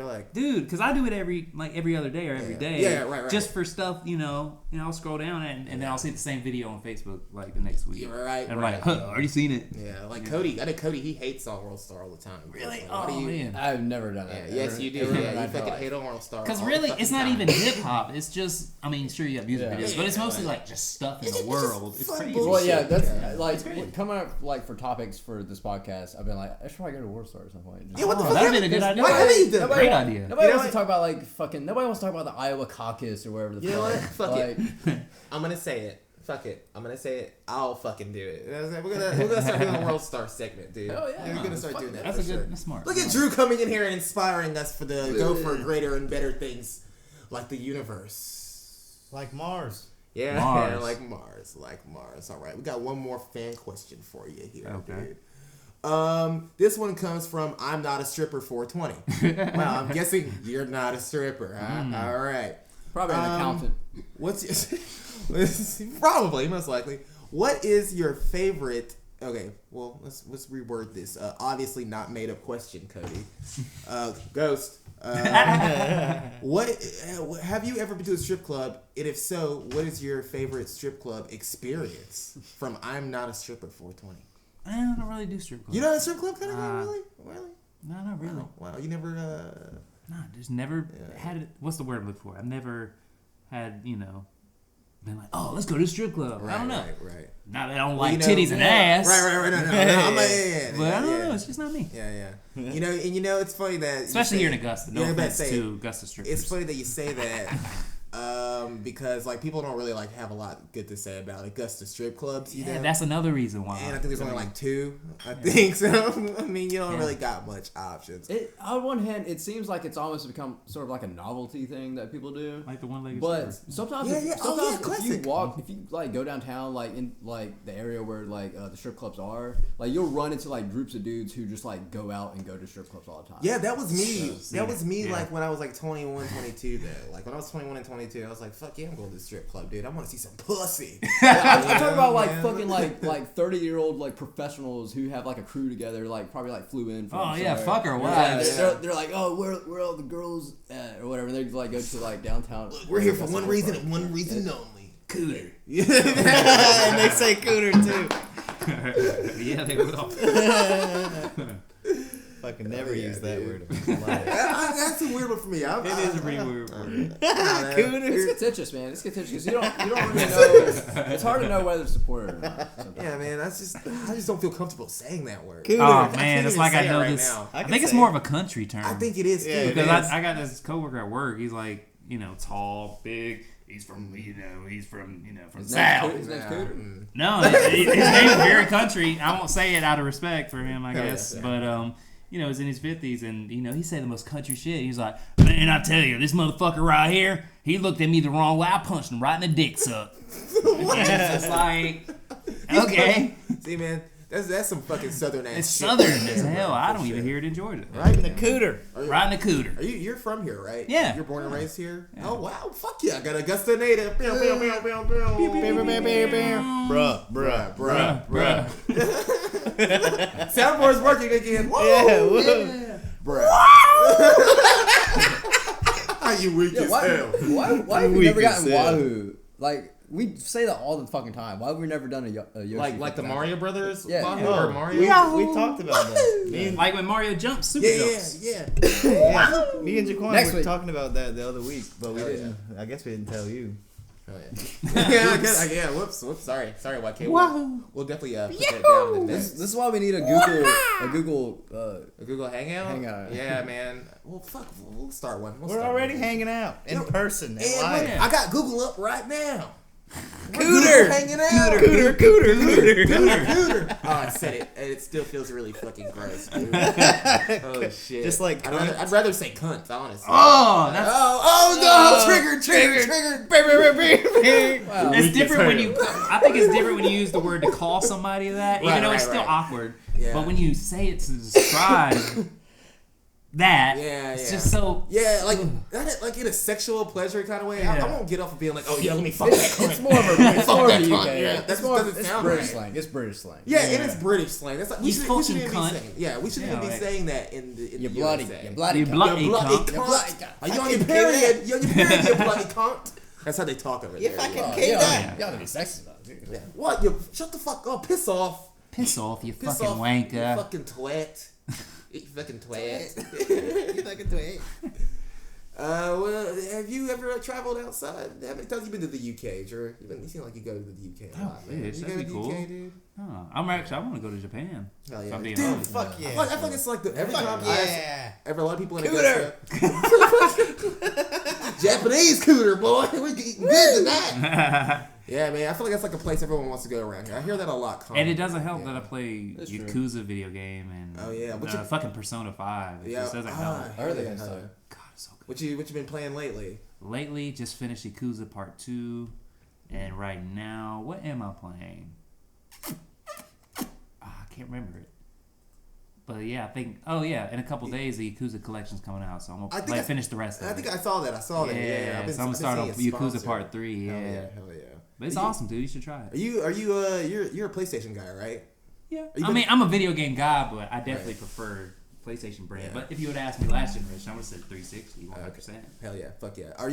like, dude, because I do it every other day or every day. Yeah, right. Just for stuff, I'll scroll down and then I'll see the same video on Facebook like the next week. Yeah, right, And I'm right. like, huh, already seen it. yeah, like Cody. I know Cody. He hates on World Star all the time. Really? Like, why Oh, do you? man. I've never done Yeah, that. yes, Ever- you do. ever in Yeah, my you fucking life. hate on World Star. Because all the really, fucking it's not time. even hip hop. It's just, sure, you have music Yeah. videos, but it's Yeah, mostly right. like just stuff in It's the just- it's world. just It's fun crazy. bullshit. Well, yeah, that's Yeah. like coming up like for topics for this podcast. I've been like, I should probably go to World Star at some point. Just- Yeah, what the Oh, fuck? that'd been a good idea. Why haven't you done Nobody- Great that? idea. Nobody You know wants to what? talk about like fucking. Nobody wants to talk about the Iowa caucus or whatever the You know fuck. what? Fuck like, it. I'm gonna say it. Fuck it. I'm gonna say it. I'll fucking do it. We're gonna start doing a World Star segment, dude. Hell yeah. We're gonna start doing that. That's for a good, sure. that's smart. Look at Drew coming in here and inspiring us for the go for greater and better things, like the universe. Like Mars. Yeah, Mars. yeah, like Mars. All right, we got one more fan question for you here, Okay. dude. This one comes from I'm not a stripper 420. Wow, I'm guessing you're not a stripper. Huh? All right. probably an accountant. What's your, probably most likely. What is your favorite? Okay, well let's reword this. Obviously not made up question, Cody. Ghost. What have you ever been to a strip club? And if so, what is your favorite strip club experience? From I'm not a stripper 420. I don't really do strip clubs. You know a strip club kind of guy, really? Really? No, not really. Wow, you never. No, just never had it. What's the word I'm looking for? I've never had, been like, oh, let's go to the strip club. I don't know. Right. Not that I don't Well, like titties and ass. Right. No. I'm like, yeah. But I don't know. It's just not me. Yeah. It's funny that Especially here in Augusta. No Yeah, I was about to offense say, to Augusta strippers. It's funny that you say that. because like people don't really like have a lot good to say about Augusta strip clubs. You know? That's another reason why. And I think there's only like 2. I think so. I mean, you don't really got much options. On one hand, it seems like it's almost become sort of like a novelty thing that people do. Like the one-legged But stool. sometimes, if you like go downtown, like in like the area where like the strip clubs are, like you'll run into like groups of dudes who just like go out and go to strip clubs all the time. Yeah, that was me. That was me. Yeah. Like when I was like 21, 22. Though, like when I was 21 and 22, I was like, "Fuck yeah, I'm going to the strip club, dude. I want to see some pussy." I'm talking about like fucking like 30-year-old like professionals who have like a crew together, like probably like flew in from. Oh yeah, somewhere. fuck or what? Yeah, they're like, oh, where all the girls at or whatever. They like go to like downtown. We're here for one reason and one reason only. Cooter. And they say cooter too. Yeah, they will. Fucking never use that word. That's a weird one for me. It is a pretty weird word. It's contentious, man. It's contentious because you don't really know. It's hard to know whether to support it or not. Sometimes. Yeah, man. I just don't feel comfortable saying that word. Cooter. Oh can't man, it's even like I say it know right this. now. I think it's more of a country term. I think it is too. Yeah, because I got this coworker at work. He's like, tall, big. He's from from the South. His name's Cooter. No, his name's very country. I won't say it out of respect for him, I guess. yeah. But he's in his 50s, and he said the most country shit. He's like, man, I tell you, this motherfucker right here, he looked at me the wrong way. I punched him right in the dick suck. It's just like, okay, See, man, that's some fucking southern ass. it's shit. southern as hell. I don't even hear it in Georgia. Right in the cooter. Right in the cooter. You're from here, right? Yeah. You're born and raised here? Yeah. Oh, wow. Fuck yeah. I got Augusta native. Pew, pew, pew, pew, pew. Bruh. Soundboard's working again. Woo! Yeah. Bruh. How you weak as hell. Why have we Weak never as gotten hell. Wahoo? Like we say that all the fucking time. Why have we never done a Yoshi? Like the Mario Brothers? Yeah. Wahoo Oh, or Mario? we talked about that. Me and, Like when Mario jumps, super jumps. Yeah. me and Jaquan Next were week. talking about that the other week, but we Hell didn't. I guess we didn't tell you. Oh, yeah. Yeah, whoops. Sorry, YK. We'll definitely put that down in the This next. is why we need a Google. A Google Hangout? Hangout. Yeah, man. Well, fuck. We'll start one. We're already hanging out in person and And live. look, I got Google up right now. Cooter. Hanging out. Cooter. Oh, I said it, and it still feels really fucking gross, dude. Oh shit! Just like I'd rather say cunt, honestly. Oh, that's Oh no! Triggered. Wow. it's different when you. I think it's different when you use the word to call somebody that, even though it's still awkward. Yeah. But when you say it to describe that, it's just so. Yeah, like in a sexual pleasure kind of way. I Yeah. won't get off of being like, oh yeah, let me fuck that cunt. It's more of a cunt, UK. yeah. That It's more doesn't it's sound British right. slang. It's British slang. Yeah, it is British slang. That's like we You shouldn't fucking even be cunt. saying. Yeah, we shouldn't even be like- saying that in the You USA. bloody You cunt. bloody You bloody cunt. cunt. Are you on your period? You on your period, you bloody cunt? That's how they talk over there. You gotta be sexy about it. Dude. Yeah. What? You shut the fuck up. Piss off. Piss off, you Piss fucking off. wanker. You fucking twat. You fucking twat. You fucking twig. Well, have you ever traveled outside? How many times you been to the UK, Drew? You seem like you go to the UK a lot, man. bitch, You that'd go be to the cool. UK, dude? I want to go to Japan. Hell If yeah. I'm being Dude, honest. Fuck yeah. I feel like it's like every time I Yeah. ever a lot of people in Cooter. Augusta. Japanese cooter, boy. We're getting good tonight. Yeah, man. I feel like that's like a place everyone wants to go around here. I hear that a lot. And it doesn't help Yeah. that I play That's true. Yakuza video game and Oh, yeah. What fucking Persona 5. It Yeah. just doesn't help. I heard they got hell stuff. yeah. God, it's so good. What you been playing lately? Lately, just finished Yakuza Part 2, and right now, what am I playing? I can't remember it. But yeah, I think. Oh yeah, in a couple days the Yakuza collection's coming out, so I'm gonna finish the rest of it. I think I saw that. I saw that. Yeah, so I'm gonna start on seeing it Yakuza sponsored. Part 3. Yeah, Hell yeah, hell yeah. but it's awesome, dude. You should try it. You're a PlayStation guy, right? Yeah, you I been- mean, I'm a video game guy, but I definitely Right. prefer PlayStation brand. Yeah. But if you would ask me last generation, I would have said 360, 100%. Hell yeah, fuck yeah. Are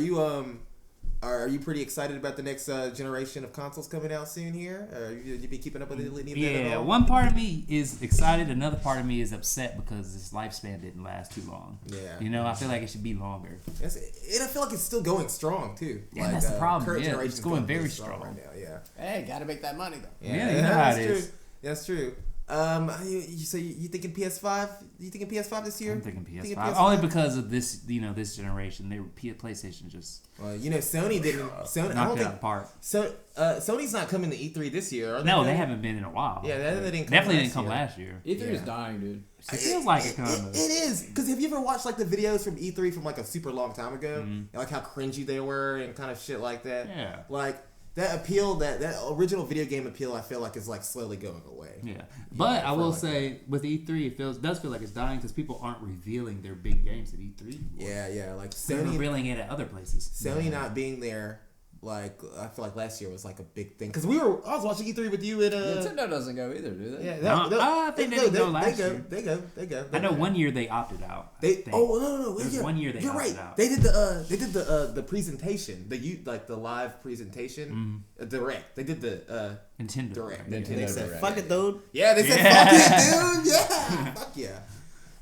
you pretty excited about the next generation of consoles coming out soon here? You be keeping up with it? Yeah, one part of me is excited. Another part of me is upset because this lifespan didn't last too long. Yeah. You know, I feel like it should be longer. And I feel like it's still going strong too. Yeah, that's the problem. Current Yeah, generation's it's going very really strong. right now. Yeah. Hey, gotta make that money though. Yeah, you know how it true. is. That's true. You thinking PS5? You thinking PS5 this year? I'm thinking You PS5. Only because of this, this generation. PlayStation just Well, Sony didn't. Sony, I don't knocked it think. apart. So, Sony's not coming to E3 this year. Are No, going? they haven't been in a while. Yeah, they didn't. Definitely didn't come last year. E3 is dying, dude. It feels like it kind of. It is, because have you ever watched like the videos from E3 from like a super long time ago, and like how cringy they were and kind of shit like that? Yeah. Like that appeal, that original video game appeal, I feel like is like slowly going away. Yeah, but I will say with E3, it does feel like it's dying because people aren't revealing their big games at E3 anymore. Yeah, like They're Sony revealing it at other places. Sony not being there. Like I feel like last year was like a big thing because I was watching E3 with you at Nintendo doesn't go either, do they? Yeah, I think they didn't go last year. They go. I know one year they opted out. No. There's one year they You're opted right. out. They did the presentation, the live presentation, direct. They did the Nintendo. direct. Nintendo They said, Direct. Fuck it, dude. yeah, they said fuck it, dude. Yeah, fuck yeah.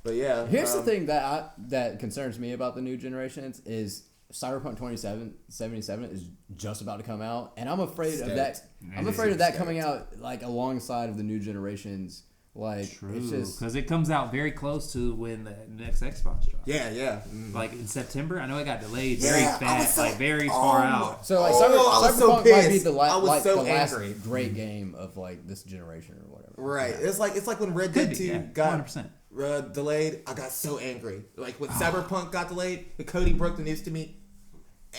But yeah, Here's the thing that concerns me about the new generations is Cyberpunk 2077 is just about to come out, and I'm afraid of that. I'm afraid of that coming out like alongside of the new generations. Like True, it's just because it comes out very close to when the next Xbox drops. Yeah. Like in September. I know it got delayed Yeah, very I was fast, so- like very far out. so like I was so Cyberpunk might be pissed. the, I was so the last angry. great game of like this generation or whatever. Right. It's like when Red Could Dead be, 2 yeah, got 100%. Delayed. I got so angry. Like when Cyberpunk got delayed, and Cody broke the news to me.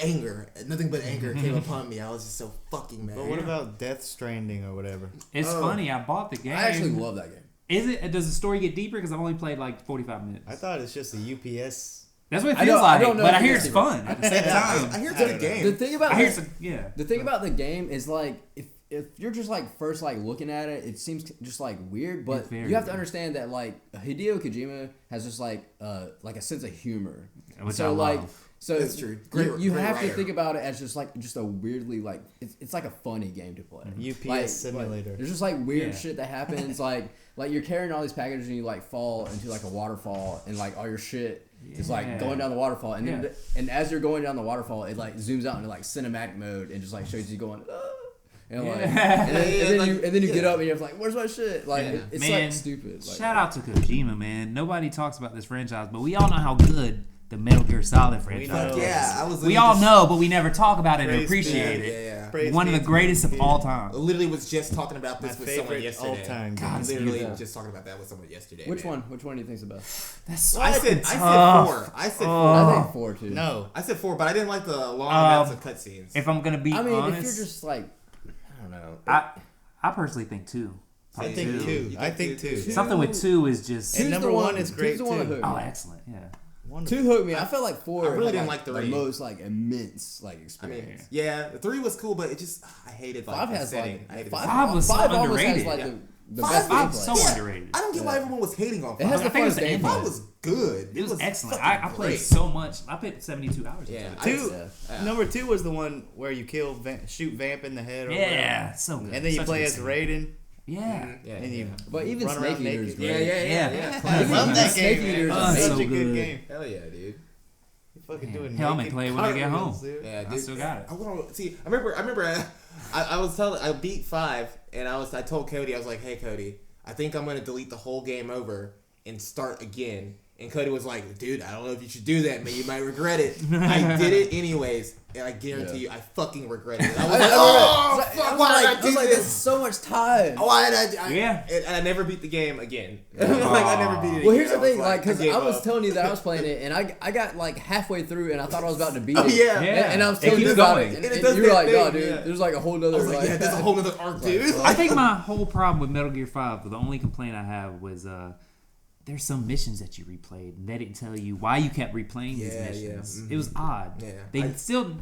Anger, nothing but anger came upon me. I was just so fucking mad. But what about Death Stranding or whatever? It's funny. I bought the game. I actually love that game. Is it? Does the story get deeper? Because I've only played like 45 minutes. I thought it's just a UPS. That's what it I feels don't- I like. don't know But if I hear it's it's deeper. fun at the same time. I hear it's a good game. The thing about I hear it's yeah. the thing about the game is like if you're just like first like looking at it, it seems just like weird. But It's very you have to weird. understand that like Hideo Kojima has just like a sense of humor. Which so I like love. so That's true. You Great have to writer. think about it as just a weirdly like it's like a funny game to play. UPS Like, simulator. there's just like weird Yeah. shit that happens like you're carrying all these packages and you like fall into like a waterfall and like all your shit is like Yeah. going down the waterfall and then Yeah. and as you're going down the waterfall it like zooms out into like cinematic mode and just like shows you going and like and then you get up and you're like where's my shit like Yeah. it's Man, like stupid like, Shout out to Kojima, man. Nobody talks about this franchise, but we all know how good the Metal Gear Solid franchise know. is. Yeah, I was. We all know, but we never talk about it and Praise appreciate be. it. Yeah. Praise One of be the to greatest of you. all time. I literally was just talking about My this with someone favorite yesterday. all-time God, game. it's Literally beautiful. just talking about that with someone yesterday. which man. one do you think's the best That's I said tough. 4. I said 4. I think 4 too No. I said 4, but I didn't like the long amounts of cutscenes. If I'm gonna be I mean honest, if you're just like I don't know I personally think 2. I think 2. I think 2. Something with 2 is just And Two's number the one is great, two's the one that too. hooked oh, me. excellent. Yeah. Wonderful. 2 hooked me. I felt like 4. I really had, didn't like the 3. most like immense like I experience. mean, yeah, 3 was cool, but it just I hated like 5 the has setting. like I hated Five was so almost underrated. has like Yeah. the Five- best Five's gameplay. so underrated. I don't get why everyone was hating on 5. It has the I think it's funnest the gameplay. 5 was good. It was excellent. fucking I played great. so much. I played 72 hours. Yeah, into it. I- 2. Yeah. Number 2 was the one where you kill, shoot Vamp in the head. Or Yeah, so good. And then you Such a play good as scene. Raiden, Yeah. Yeah, and you But even run Snake around Eater is naked. great. Yeah. I love Even that Snake game, Eater is man. so Such a good good. game. Hell yeah, dude. You fucking doing Hell, I may naked play it when I get cartwheels, home. dude. Yeah, I dude. still got it. I want to see. I remember. I was telling. I beat 5, and I told Cody. I was like, "Hey, Cody, I think I'm gonna delete the whole game over and start again." And Cody was like, "Dude, I don't know if you should do that, man. You might regret it." I did it anyways, and I guarantee you, I fucking regretted it. I was like, "Oh fuck, why did I do There's this? so much time. Why did I?" Yeah. And I never beat the game again. Like I never beat it. Well, again. here's the thing, like, because gave I was up. telling you that I was playing it, and I got like halfway through, and I thought I was about to beat Oh, it. yeah. Yeah. And I was It telling you keeps about going. it, And it and does you were that like, "No, thing, dude, yeah. there's like a whole I nother was like, "Yeah, there's a whole other arc, dude." I think my whole problem with Metal Gear 5, the only complaint I have was there's some missions that you replayed and they didn't tell you why you kept replaying these Yeah, missions. yeah. It was odd. Yeah.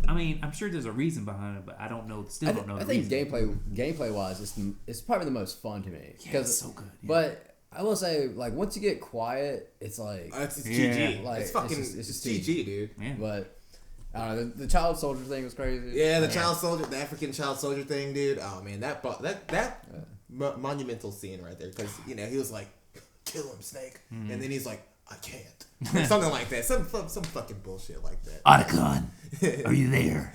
I mean, I'm sure there's a reason behind it, but I don't know. Still don't know. I the think reason. gameplay wise, it's probably the most fun to me. Yeah, it's so good. Yeah. But I will say, like, once you get quiet, it's like, It's Yeah. GG. Like, It's fucking. it's It's just GG, dude. Yeah. but I don't know. The child soldier thing was crazy. Yeah, the child soldier, the African child soldier thing, dude. Oh man, that monumental scene right there, because he was like, "Kill him, Snake," and then he's like, "I can't," or something like that. Some fucking bullshit like that. Otacon, are you there?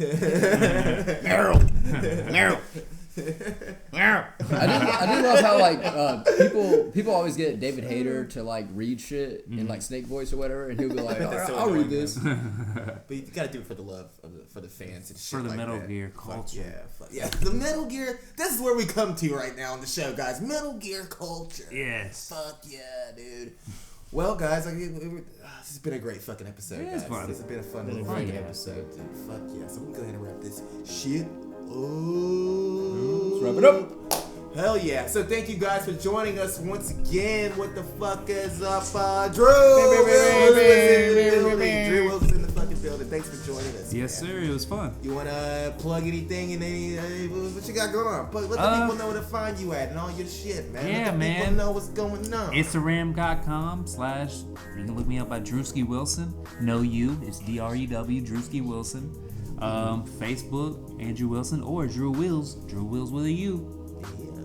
Meryl. I do love how like people always get David Hayter to like read shit in like Snake voice or whatever, and he'll be like, That's so I'll read annoying, this. But you gotta do it for the love of for the fans and shit For the like Metal that. Gear Fuck culture. yeah. The Metal Gear. This is where we come to right now on the show, guys. Metal Gear culture. Yes. Fuck yeah, dude. Well, guys, this has been a great fucking episode, Yeah, guys. it's fun. This has been a fun little fun, fucking yeah. episode, dude. Fuck yeah. So we're gonna go ahead and wrap this shit. Oh, Let's wrap it up. Hell yeah. So thank you guys for joining us once again. What the fuck is up, Drew Wills is in the building. Drew Wills is in the fucking building. Thanks for joining us. Yes, man. sir. It was fun. You wanna plug anything and what you got going on? Let the people know where to find you at and all your shit, man. Yeah, Let the man. people know what's going on. Instagram.com/ you can look me up by Drewski Wilson. No you, it's DREW Drewski Wilson. Facebook Andrew Wilson or Drew Wills with a U.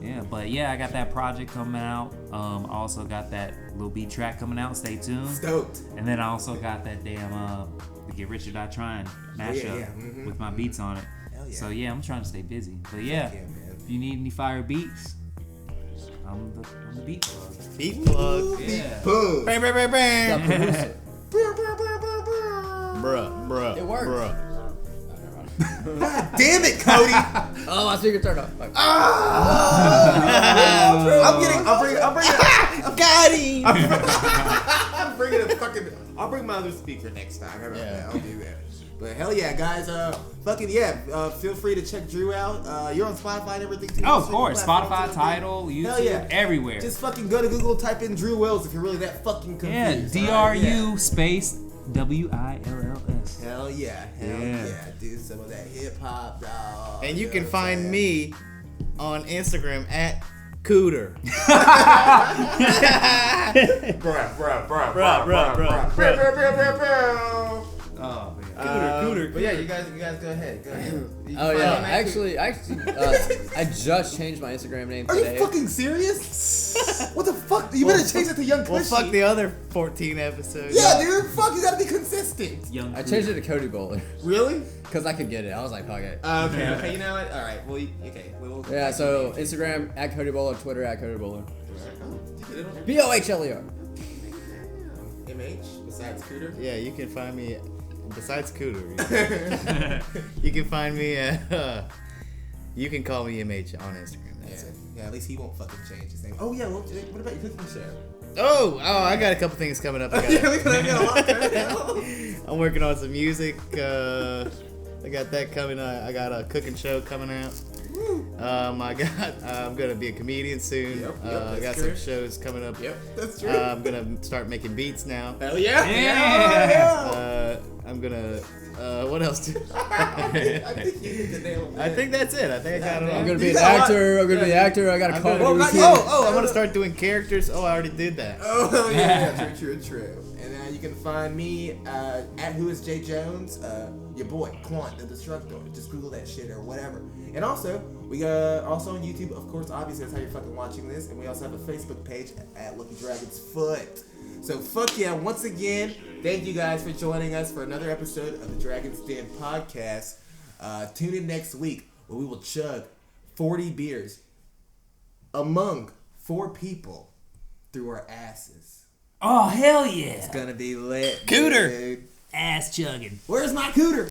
Yeah, but yeah, I got that project coming out. Also got that little beat track coming out. Stay tuned. Stoked. And then I also got that damn the Get Rich or Die Trying mashup with my beats on it. Hell yeah. So yeah, I'm trying to stay busy. But yeah, man. if you need any fire beats, I'm the beat plug. Beat plug. Yeah. Boom. Bang, bang, bang, bang. Got producer. Bruh. It worked. Bruh. God damn it, Cody. Oh, my speaker turned off. Like, I'll bring my other speaker next time. How about Yeah. that? I'll do that. But hell yeah, guys. Feel free to check Drew out. You're on Spotify and everything too. Oh, of course. Platforms Spotify, and Tidal, everything. YouTube, Hell yeah. everywhere. Just fucking go to Google, type in Drew Wills if you're really that fucking yeah, confused. DRU alright? space WILLS. Hell yeah. Hell Yeah. yeah. Do some of that hip hop, dog. And you can know what find I'm me on Instagram at Cooter. Oh, man. Cooter. But yeah, you guys go ahead. Go ahead. You oh can yeah, find me actually, I just changed my Instagram name Are today. you fucking serious? What the fuck? You better change it to Young Well, KUSHY. fuck the other 14 episodes. Yeah, dude. Fuck, you gotta be consistent. Young I changed it to Cody Bowler Really? because I could get it. I was like, fuck it. Okay. You know what? All right. Well, we'll Yeah, so Instagram at Cody Bowler, Twitter at Cody Bowler. MH BOHLER. besides Cooter. Yeah, you can find me, besides Cooter, you can find me at, you can call me MH on Instagram. That's it. Yeah, at least he won't fucking change his name. Oh yeah. Well, what about your cooking show? Oh, I got a couple things coming up. I Yeah, got, we got a lot there. I'm working on some music. I got that coming. I got a cooking show coming out. I'm gonna be a comedian soon. Yep, I that's got true. some shows coming up. Yep, that's true. I'm gonna start making beats now. Hell yeah. Yeah. I'm gonna. What else? I think you hit the nail on the I head. think that's it. I think I got it all. I'm gonna You be an got a lot. actor. I'm gonna be an actor. I got a I'm comedy gonna- routine. I'm gonna start doing characters. Oh, I already did that. Oh yeah, true. And you can find me at Who Is J Jones, your boy Quan, the Destructor. Just Google that shit or whatever. And also, we got also on YouTube, of course. Obviously, that's how you're fucking watching this. And we also have a Facebook page at Lucky Dragon's Foot. So fuck yeah! Once again, thank you guys for joining us for another episode of the Dragon's Den podcast. Tune in next week where we will chug 40 beers among 4 people through our asses. Oh, hell yeah. It's gonna be lit. Cooter. Dude. Ass chugging. Where's my cooter?